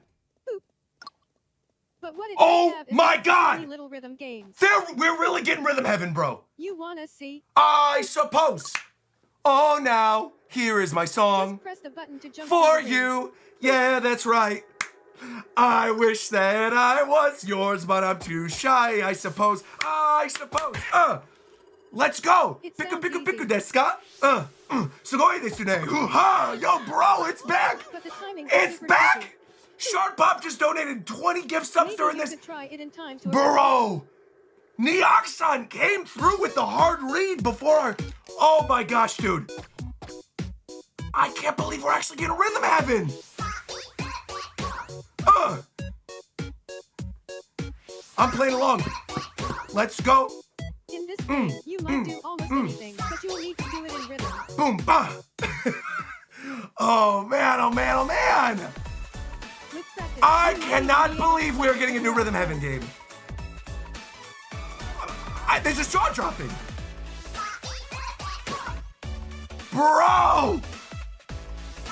but what it Oh does have is my God! tiny little rhythm games. We're really getting Rhythm Heaven, bro. You wanna see? I suppose. Oh, now here is my song Just press the button to jump for to the ring. you. Yeah, that's right. I wish that I was yours, but I'm too shy. I suppose. Let's go. It Piku sounds piku easy. piku desu ka? Sugoi desu ne. Hoo-ha! Yo, bro, it's back. But the timing It's super back. tricky. Sharp Pop just donated 20 gift subs Maybe during you this. could try it in time to Bro, Neoxon came through with the hard read before our... Oh my gosh, dude. I can't believe we're actually getting Rhythm Heaven. I'm playing along. Let's go. In this game, you might do almost anything, but you will need to do it in rhythm. Boom, bah. Oh man, oh man, oh man. With practice, I cannot believe we're getting a new Rhythm Heaven game. This is jaw dropping. Bro!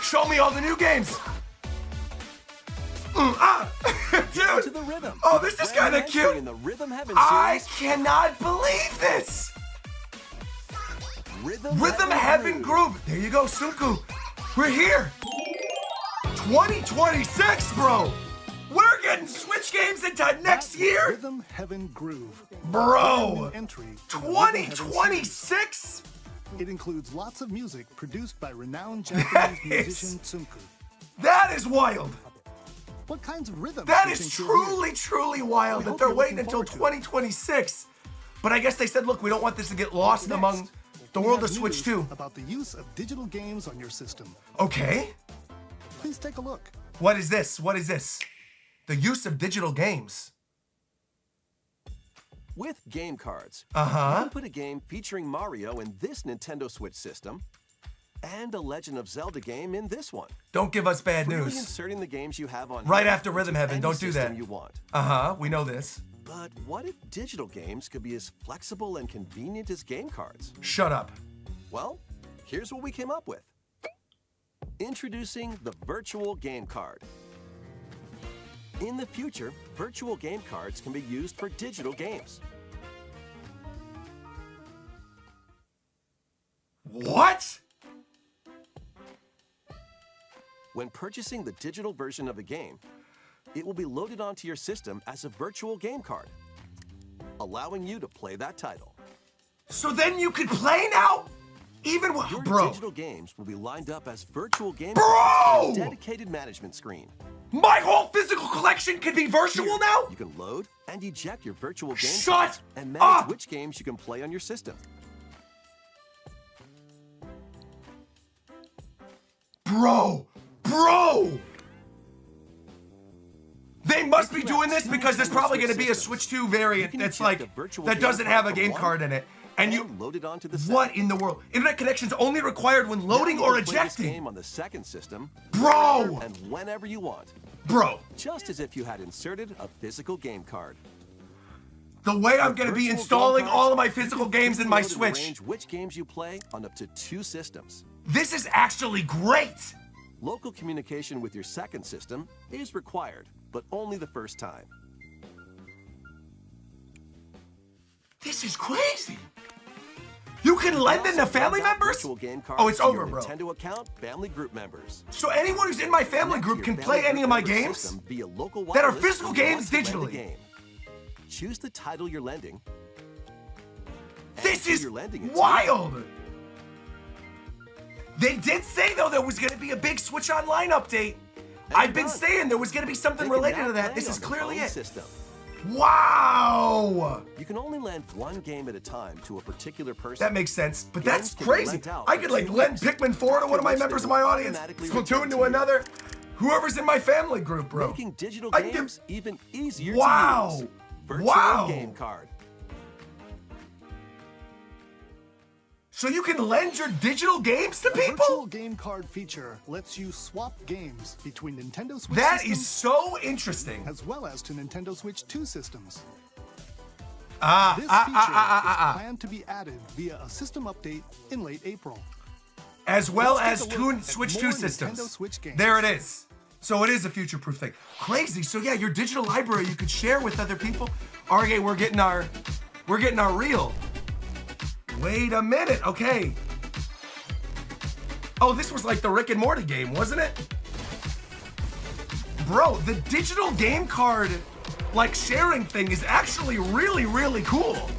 Show me all the new games. Dude! To the rhythm. Oh, this is kind of cute. In the Rhythm Heaven I series, cannot believe this. Rhythm Heaven Groove. There you go, Sunku. We're here. 2026, bro. We're getting Switch games into next year. Rhythm Heaven Groove. Bro. Entry to the Rhythm Heaven series. 2026? It includes lots of music produced by renowned Japanese musician Tsunku. That is wild. What kinds of rhythms? That do you is think you'll hear? truly, truly wild We that hope they're you're waiting looking until forward to it. 2026. But I guess they said, look, we don't want this to get lost Next, among the we world have of Switch news 2. about the use of digital games on your system. Okay. Please take a look. What is this? What is this? The use of digital games. With game cards, Uh-huh. you can put a game featuring Mario in this Nintendo Switch system, and a Legend of Zelda game in this one. Don't give us bad Freely news. inserting the games you have on Right hand after Rhythm into Heaven, any don't do system that. you want. Uh-huh, we know this. But what if digital games could be as flexible and convenient as game cards? Shut up. Well, here's what we came up with. Introducing the virtual game card. In the future, virtual game cards can be used for digital games. What? When purchasing the digital version of a game, it will be loaded onto your system as a virtual game card, allowing you to play that title. So then you could play now? Even Your bro. digital games will be lined up as virtual game Bro! cards on a dedicated management screen. My whole physical collection can be virtual Here, now? You can load and eject your virtual game Shut cards and manage up! which games you can play on your system. Bro! They must be doing this because there's probably going to be a Switch 2 variant that's like, that doesn't have a game card in it. And you, load it onto the what in the world? Internet connection's only required when loading Now or you can play this ejecting. game on the second system, Bro! and whenever you want, Bro, just as if you had inserted a physical game card. the way I'm going to be Virtual installing game all of cards, my physical you can games in my load and Switch. arrange which games you play on up to 2 systems. This is actually great. Local communication with your second system is required, but only the first time. This is crazy. You can lend them to family members? Virtual game cards Oh, it's to your over, bro. Nintendo account, family group members. So anyone who's in my family Connect group your can family play group any of my member games system via local that are wireless physical when you games want to lend a digitally. game. Choose the title you're lending. This and who is you're lending it to. wild. They did say, though, there was going to be a big Switch Online update. I've been done. saying there was going to be something They can related now to that. play This on is the clearly phone it. System. Wow. You can only lend one game at a time to a particular person. That makes sense, but Games that's can be crazy. lent out I for could like 2 lend weeks, Pikmin 4 to one of my which they members of will my audience, automatically Splatoon return to to you. another, whoever's in my family group, bro. Making digital I can games even easier Wow. to use. Virtual Wow. game card. So you can lend your digital games to The virtual people? game card feature lets you swap games between Nintendo Switch That systems is so interesting. as well as to Nintendo Switch 2 systems. This feature is planned to be added via a system update in late April. As well Let's as take a look two at Switch more 2 Nintendo systems. Switch games. There it is. So it is a future-proof thing. Crazy. So yeah, your digital library you could share with other people. RG, we're getting our reel. Wait a minute. Okay. Oh, this was like the Rick and Morty game, wasn't it? Bro, the digital game card like sharing thing is actually really, really cool.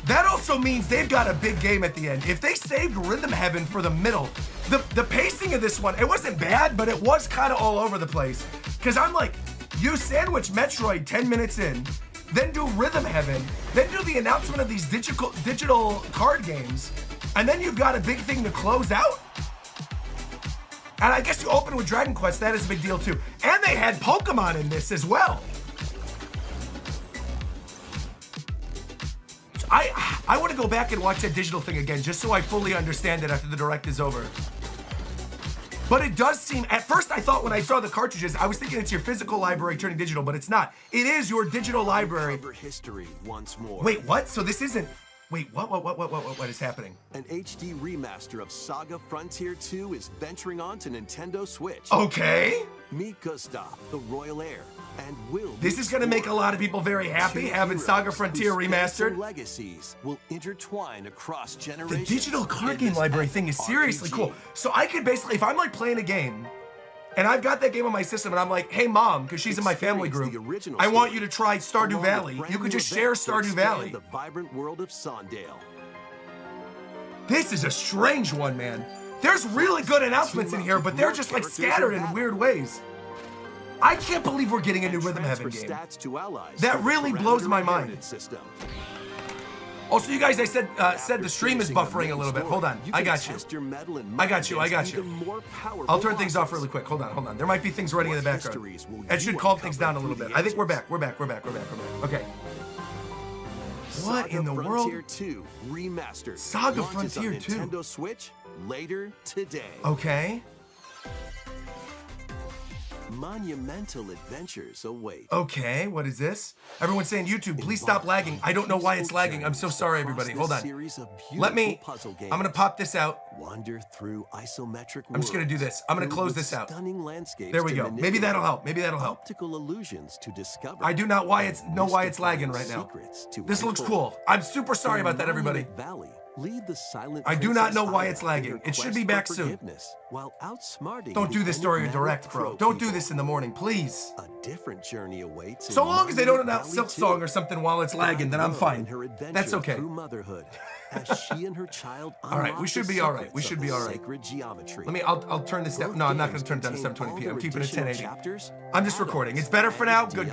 That also means they've got a big game at the end. If they saved Rhythm Heaven for the middle, the pacing of this one, it wasn't bad, but it was kind of all over the place. Because I'm like, you sandwich Metroid 10 minutes in, then do Rhythm Heaven, then do the announcement of these digital card games, and then you've got a big thing to close out? And I guess you open with Dragon Quest, that is a big deal too. And they had Pokemon in this as well. So I want to go back and watch that digital thing again, just so I fully understand it after the Direct is over. But it does seem, at first I thought when I saw the cartridges, I was thinking it's your physical library turning digital, but it's not. It is your digital library. Cover history once more. Wait, what? So this isn't, wait, what is happening? An HD remaster of Saga Frontier 2 is venturing on to Nintendo Switch. Okay. Meet Gustav, the royal heir, and will. This is going to make a lot of people very happy, having Saga Frontier remastered. Legacies will intertwine across generations. The digital card game library thing is seriously cool. So I could basically, if I'm like playing a game, and I've got that game on my system, and I'm like, hey mom, because she's in my family group, I want you to try Stardew Valley. You could just share Stardew Valley. The vibrant world of Sondale. This is a strange one, man. There's really good announcements in here, but they're just like scattered in weird ways. I can't believe we're getting a new Rhythm Heaven game. That really blows my mind. Also, you guys, I said the stream is buffering a little bit. Hold on, I got you. I got you. I'll turn things off really quick. Hold on. There might be things running in the background. It should calm things down a little bit. I think we're back. Okay. What in the world? Frontier 2 remastered. Saga Launches Frontier on 2. Nintendo Switch later today. Okay. Monumental adventures await. Okay, what is this? Everyone's saying YouTube, please stop lagging. I don't know why it's lagging. I'm so sorry, everybody. Hold on. Let me, I'm gonna pop this out. Wander through isometric I'm just gonna do this. I'm gonna close this out. Stunning landscapes. There we go. Maybe that'll help. Optical illusions to discover. I do not know why it's lagging right now. This looks cool. I'm super sorry about that, everybody. Lead the silent I do not know why Princess it's lagging. Ida It should be back soon. While outsmarting Don't do this the during a enigmatic direct, bro. crow Don't do people. this in the morning, please. A different journey awaits. So in long as they don't Monument announce Valley Silk 2. Song or something while it's lagging, then I'm fine. That's okay. Through motherhood, as she and her child All right, we should be all right. We should be all right. Sacred geometry. Let me, I'll turn this down. No, I'm not going to turn it down to 720p. I'm keeping it 1080. Chapters, I'm just recording. It's better for now. Good.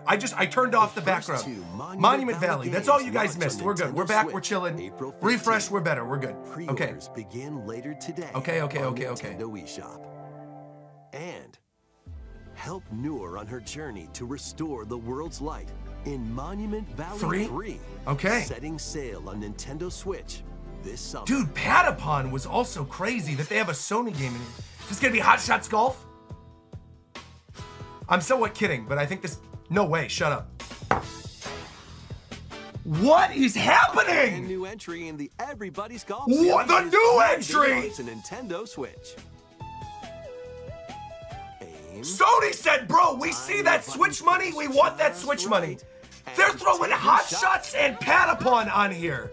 I turned off the background. Monument Valley. That's all you guys missed. We're good. We're back. We're chilling. Refresh. We're better. We're good. Okay. Pre-orders begin later today. Okay. on Nintendo eShop. And help Noor on her journey to restore the world's light in Monument Valley 3. Okay. Setting sail on Nintendo Switch this summer. Dude, Patapon was also crazy that they have a Sony game in here. Is this gonna be Hot Shots Golf? I'm somewhat kidding, but I think this. No way. Shut up. What is happening? A new entry in the Everybody's Golf What? The series new is entry? on to Nintendo Switch. Aim. Sony said, bro, we see that Switch money. We want that Switch money. They're throwing Hot Shots and Patapon on here.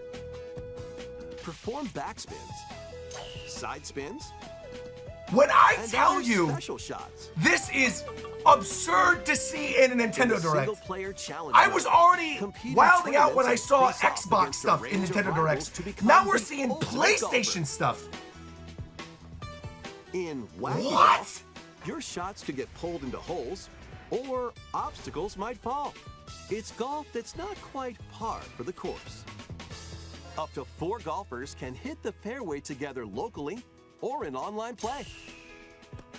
Perform backspins, side spins, When I and tell other you, special shots. this is absurd to see in a Nintendo Direct. Single-player challenge I was already Compete in wilding out when I tournaments saw and face off Xbox against a stuff in range of Nintendo rivals Directs. to become Now we're the seeing ultimate PlayStation golfer. stuff. In wacky What? golf, your shots could get pulled into holes, or obstacles might fall. It's golf that's not quite par for the course. Up to 4 golfers can hit the fairway together locally or in online play.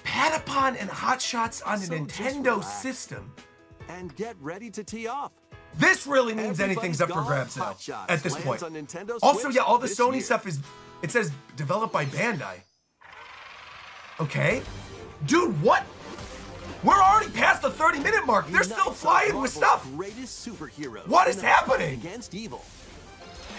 Patapon and Hot Shots on a So just Nintendo relax. system. And get ready to tee off. This really means anything's Everybody's up for Golf grabs now Hot Shots at this lands point. on Nintendo Also, Switch yeah, all the this Sony year. stuff is, it says developed by Bandai. Okay. Dude, what? We're already past the 30-minute mark. They're still Unite flying some with Marvel's stuff. Greatest superheroes What is in a fight happening? Against evil.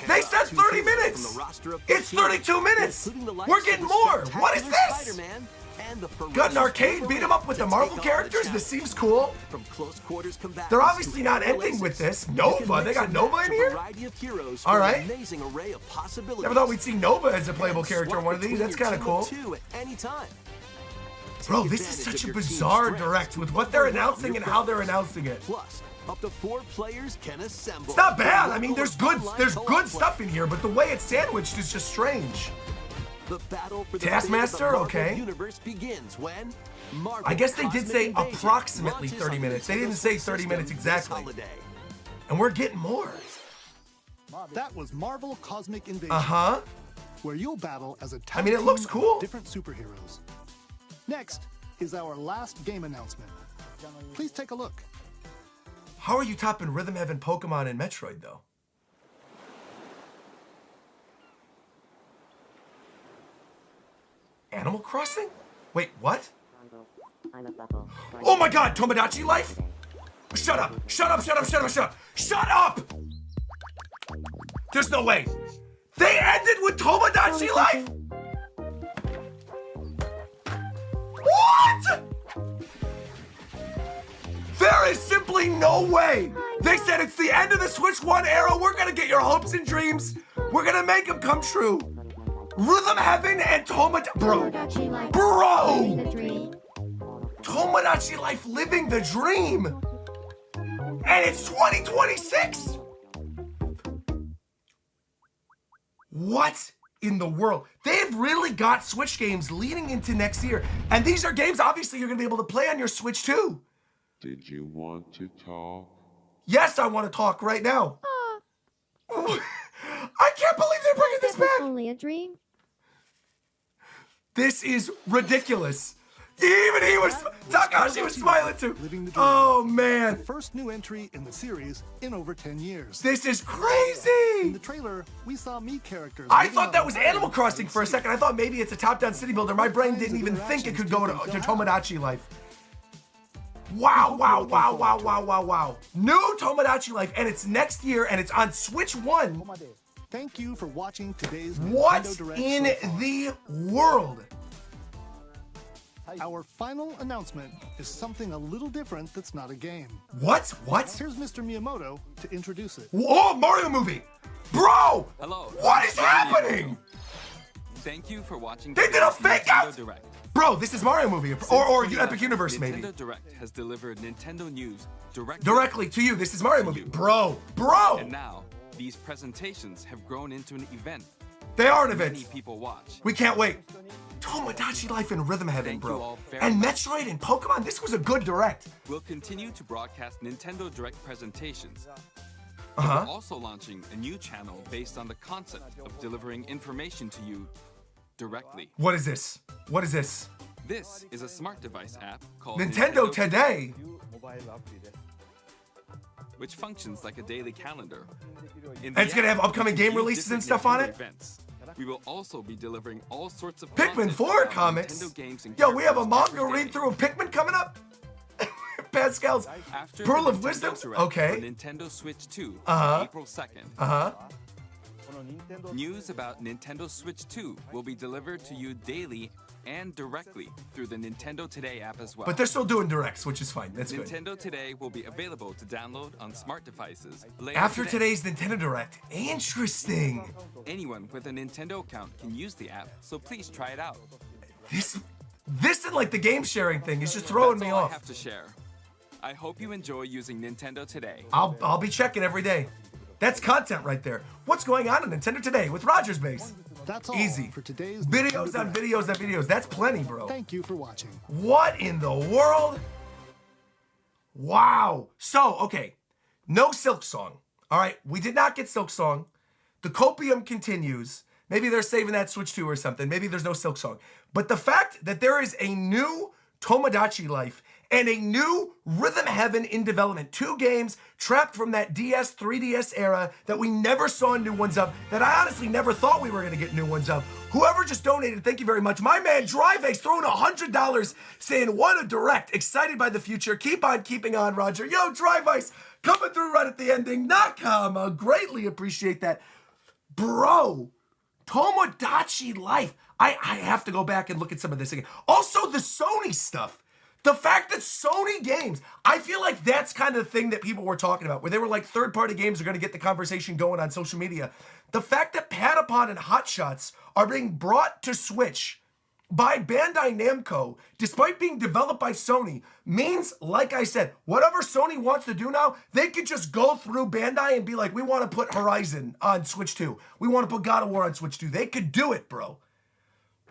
They said 30 minutes. From the roster of It's 13, 32 minutes. including the likes We're of getting the more. What is spectacular this? Spider-Man and the Got an ferocious arcade, beat 'em up with the to Marvel take on characters. the This seems cool. From close quarters combatants They're obviously to not aerial ending with aces. this. You Nova, can they mix got and Nova match in a here? variety of heroes All for right. an amazing array of possibilities. Never thought we'd see Nova as a playable And character in swap one of these. between That's your kind of team cool. two at any time. Bro, Take this is advantage such of a your team's bizarre strengths direct to with what they're overwhelm announcing your and how they're foes. announcing it. Plus, up to 4 players can assemble. It's not bad. I for mean, local there's online good co-op stuff play. in here, but the way it's sandwiched is just strange. The battle for the Taskmaster, fate of the Marvel okay. universe begins when Marvel I guess they did Cosmic say Invasion approximately launches 30 on minutes. They Nintendo didn't say Switch 30 minutes system this exactly. holiday. And we're getting more. That was Marvel Cosmic Invasion. Uh-huh. Where you'll battle as a I mean, it team looks of cool. different superheroes. Next is our last game announcement. Please take a look. How are you topping Rhythm Heaven, Pokemon, and Metroid, though? Animal Crossing? Wait, what? Oh my god, Tomodachi Life? Shut up! Shut up, shut up, shut up, shut up! Shut up! There's no way! They ended with Tomodachi Life? What?! There is simply no way! They said it's the end of the Switch 1 era, we're gonna get your hopes and dreams, we're gonna make them come true! Rhythm Heaven and Tomodachi... Bro! Tomodachi Life living the dream! And it's 2026! What in the world? They've really got Switch games leading into next year. And these are games, obviously, you're going to be able to play on your Switch, too. Did you want to talk? Yes, I want to talk right now. I can't believe they're bringing this back. Only a dream. This is ridiculous. Even he was, Takashi was smiling too. Oh man. First new entry in the series in over 10 years. This is crazy. In the trailer, we saw Mii characters. I thought that was Animal Crossing for a second. I thought maybe it's a top-down city builder. My brain didn't even think it could go to Tomodachi Life. Wow, wow, wow, wow, wow, wow, wow. New Tomodachi Life, and it's next year, and it's on Switch 1. Thank you for watching today's What Nintendo Direct in so far. the world? Our final announcement is something a little different that's not a game. What? Here's Mr. Miyamoto to introduce it. Oh, Mario movie! Bro! Hello. What is happening? Thank you for watching. They did a fake out! Direct. Bro, this is Mario movie. Or Epic Universe, maybe. Nintendo Direct has delivered Nintendo news directly to you. This is Mario movie. Bro! And now, these presentations have grown into an event. They are an event. Many people watch. We can't wait. Tomodachi Life and Rhythm Heaven, bro. And Metroid and Pokemon, this was a good Direct. We'll continue to broadcast Nintendo Direct presentations. Uh-huh. We're also launching a new channel based on the concept of delivering information to you directly. What is this? What is this? This is a smart device app called Nintendo Today, which functions like a daily calendar. And it's gonna have upcoming game releases and stuff on it? Events. We will also be delivering all sorts of Pikmin 4 comics. Yo, we have a manga read through of Pikmin coming up. Pascal's Pearl of Wisdom. Okay. Nintendo Switch 2, April 2nd. News about Nintendo Switch 2 will be delivered to you daily and directly through the Nintendo Today app as well. But they're still doing directs, which is fine. That's good. Nintendo Today will be available to download on smart devices later After today. today's Nintendo Direct. Interesting. Anyone with a Nintendo account can use the app, so please try it out. This and like the game sharing thing is just throwing me That's all off. I have to share. I hope you enjoy using Nintendo Today. I'll be checking every day. That's content right there. What's going on Nintendo Today with ROGERSBASE'S? That's all Easy. for today's Videos Nintendo on Direct. videos on videos. That's plenty, bro. Thank you for watching. What in the world? Wow. So, okay. No Silk Song. All right. We did not get Silk Song. The copium continues. Maybe they're saving that Switch 2 or something. Maybe there's no Silk Song. But the fact that there is a new Tomodachi Life and a new Rhythm Heaven in development. 2 games trapped from that DS, 3DS era that we never saw new ones of, that I honestly never thought we were going to get new ones of. Whoever just donated, thank you very much. My man Dryface throwing $100 saying, what a Direct. Excited by the future. Keep on keeping on, Roger. Yo, Dryface coming through right at the ending. Nakama, greatly appreciate that. Bro, Tomodachi Life. I have to go back and look at some of this again. Also, the Sony stuff. The fact that Sony games, I feel like that's kind of the thing that people were talking about, where they were like third-party games are going to get the conversation going on social media. The fact that Patapon and Hot Shots are being brought to Switch by Bandai Namco, despite being developed by Sony, means, like I said, whatever Sony wants to do now, they could just go through Bandai and be like, we want to put Horizon on Switch 2. We want to put God of War on Switch 2. They could do it, bro.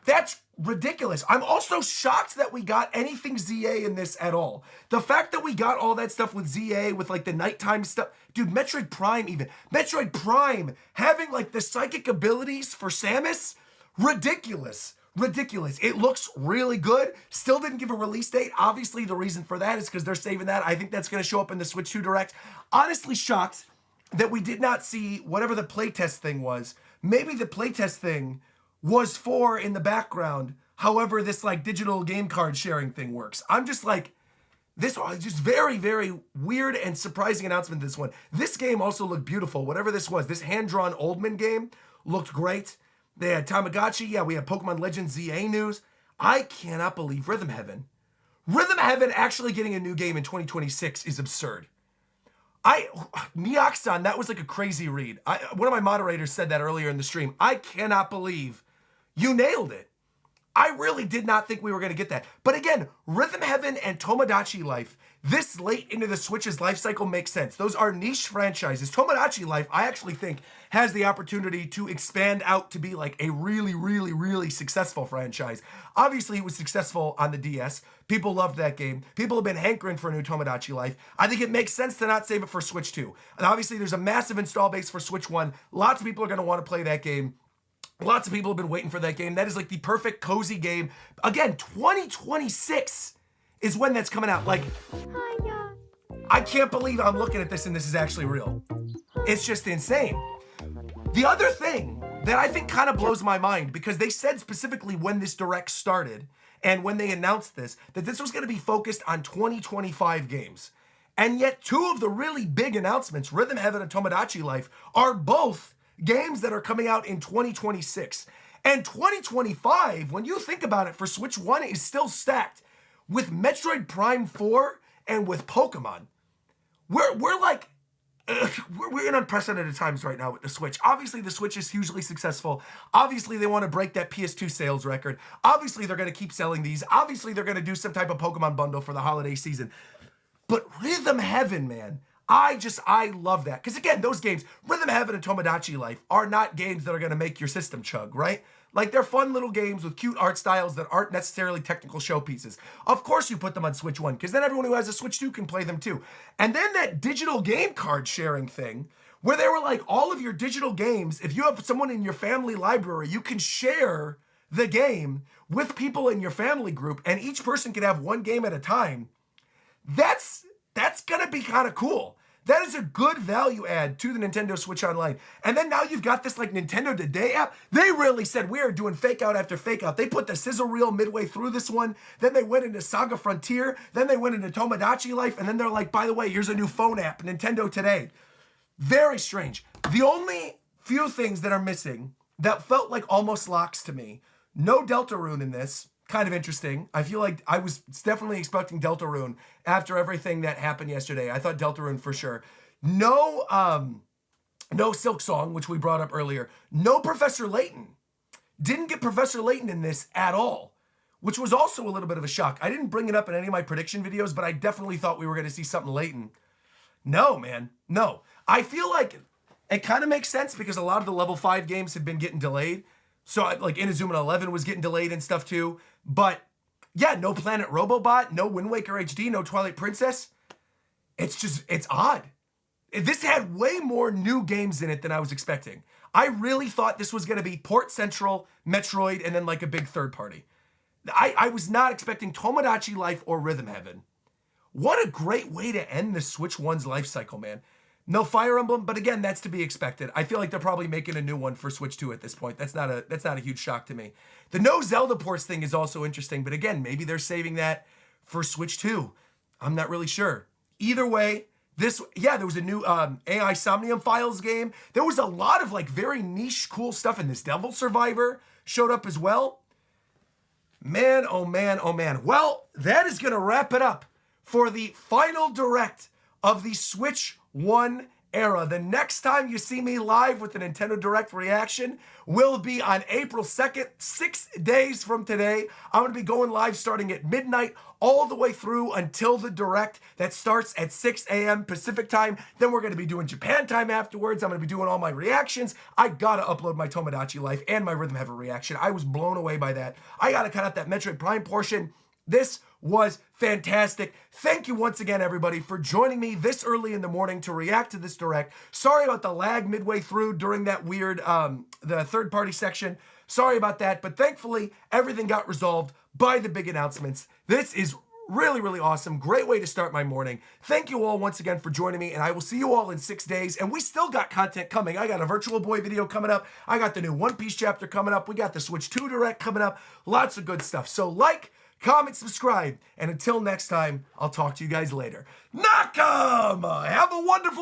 That's ridiculous. I'm also shocked that we got anything ZA in this at all. The fact that we got all that stuff with ZA, with like the nighttime stuff. Dude, Metroid Prime even. Metroid Prime having like the psychic abilities for Samus. Ridiculous. Ridiculous. It looks really good. Still didn't give a release date. Obviously, the reason for that is because they're saving that. I think that's going to show up in the Switch 2 Direct. Honestly shocked that we did not see whatever the playtest thing was. Maybe the playtest thing was for in the background, however this like digital game card sharing thing works. I'm just like, this was just very, very weird and surprising announcement, this one. This game also looked beautiful, whatever this was. This hand-drawn Oldman game looked great. They had Tamagotchi, yeah, we had Pokemon Legends ZA news. I cannot believe Rhythm Heaven. Rhythm Heaven actually getting a new game in 2026 is absurd. Miak-san, that was like a crazy read. One of my moderators said that earlier in the stream. I cannot believe you nailed it. I really did not think we were going to get that. But again, Rhythm Heaven and Tomodachi Life, this late into the Switch's life cycle makes sense. Those are niche franchises. Tomodachi Life, I actually think, has the opportunity to expand out to be like a really, really, really successful franchise. Obviously, it was successful on the DS. People loved that game. People have been hankering for a new Tomodachi Life. I think it makes sense to not save it for Switch 2. And obviously, there's a massive install base for Switch 1. Lots of people are going to want to play that game. Lots of people have been waiting for that game. That is like the perfect cozy game. Again, 2026 is when that's coming out. Like, I can't believe I'm looking at this and this is actually real. It's just insane. The other thing that I think kind of blows my mind, because they said specifically when this Direct started and when they announced this, that this was going to be focused on 2025 games. And yet two of the really big announcements, Rhythm Heaven and Tomodachi Life, are both games that are coming out in 2026. And 2025, when you think about it, for Switch 1 is still stacked with Metroid Prime 4 and with Pokemon. We're like, we're in unprecedented times right now with the Switch. Obviously, the Switch is hugely successful. Obviously, they want to break that PS2 sales record. Obviously, they're going to keep selling these. Obviously, they're going to do some type of Pokemon bundle for the holiday season. But Rhythm Heaven, man, I love that. Because again, those games, Rhythm Heaven and Tomodachi Life, are not games that are going to make your system chug, right? Like, they're fun little games with cute art styles that aren't necessarily technical showpieces. Of course you put them on Switch 1, because then everyone who has a Switch 2 can play them too. And then that digital game card sharing thing, where they were like, all of your digital games, if you have someone in your family library, you can share the game with people in your family group, and each person can have one game at a time. That's gonna be kind of cool. That is a good value add to the Nintendo Switch Online. And then now you've got this like Nintendo Today app. They really said we are doing fake out after fake out. They put the sizzle reel midway through this one. Then they went into Saga Frontier. Then they went into Tomodachi Life. And then they're like, by the way, here's a new phone app, Nintendo Today. Very strange. The only few things that are missing that felt like almost locks to me. No Deltarune in this. Kind of interesting. I feel like I was definitely expecting Deltarune after everything that happened yesterday. I thought Deltarune for sure. No Silk Song, which we brought up earlier. No Professor Layton. Didn't get Professor Layton in this at all, which was also a little bit of a shock. I didn't bring it up in any of my prediction videos, but I definitely thought we were going to see something Layton. No, man. No. I feel like it kind of makes sense because a lot of the level 5 games have been getting delayed. So like Inazuma 11 was getting delayed and stuff too. But yeah, no Planet Robobot, no Wind Waker HD, no Twilight Princess. It's odd. This had way more new games in it than I was expecting. I really thought this was going to be Port Central, Metroid, and then like a big third party. I was not expecting Tomodachi Life or Rhythm Heaven. What a great way to end the Switch 1's life cycle, man. No Fire Emblem, but again, that's to be expected. I feel like they're probably making a new one for Switch 2 at this point. That's not a huge shock to me. The no Zelda ports thing is also interesting, but again, maybe they're saving that for Switch 2. I'm not really sure. Either way, there was a new AI Somnium Files game. There was a lot of like very niche, cool stuff in this. Devil Survivor showed up as well. Man, oh man, oh man. Well, that is going to wrap it up for the final direct of the Switch 1 era. The next time you see me live with the Nintendo Direct reaction will be on April 2nd, 6 days from today. I'm going to be going live starting at midnight all the way through until the Direct that starts at 6 a.m. Pacific time. Then we're going to be doing Japan time afterwards. I'm going to be doing all my reactions. I got to upload my Tomodachi Life and my Rhythm Heaven reaction. I was blown away by that. I got to cut out that Metroid Prime portion. This was fantastic. Thank you once again, everybody, for joining me this early in the morning to react to this Direct. Sorry about the lag midway through during that weird, the third-party section. Sorry about that, but thankfully, everything got resolved by the big announcements. This is really, really awesome. Great way to start my morning. Thank you all once again for joining me, and I will see you all in 6 days. And we still got content coming. I got a Virtual Boy video coming up. I got the new One Piece chapter coming up. We got the Switch 2 Direct coming up. Lots of good stuff. So like, comment, subscribe, and until next time, I'll talk to you guys later. Nakama! Have a wonderful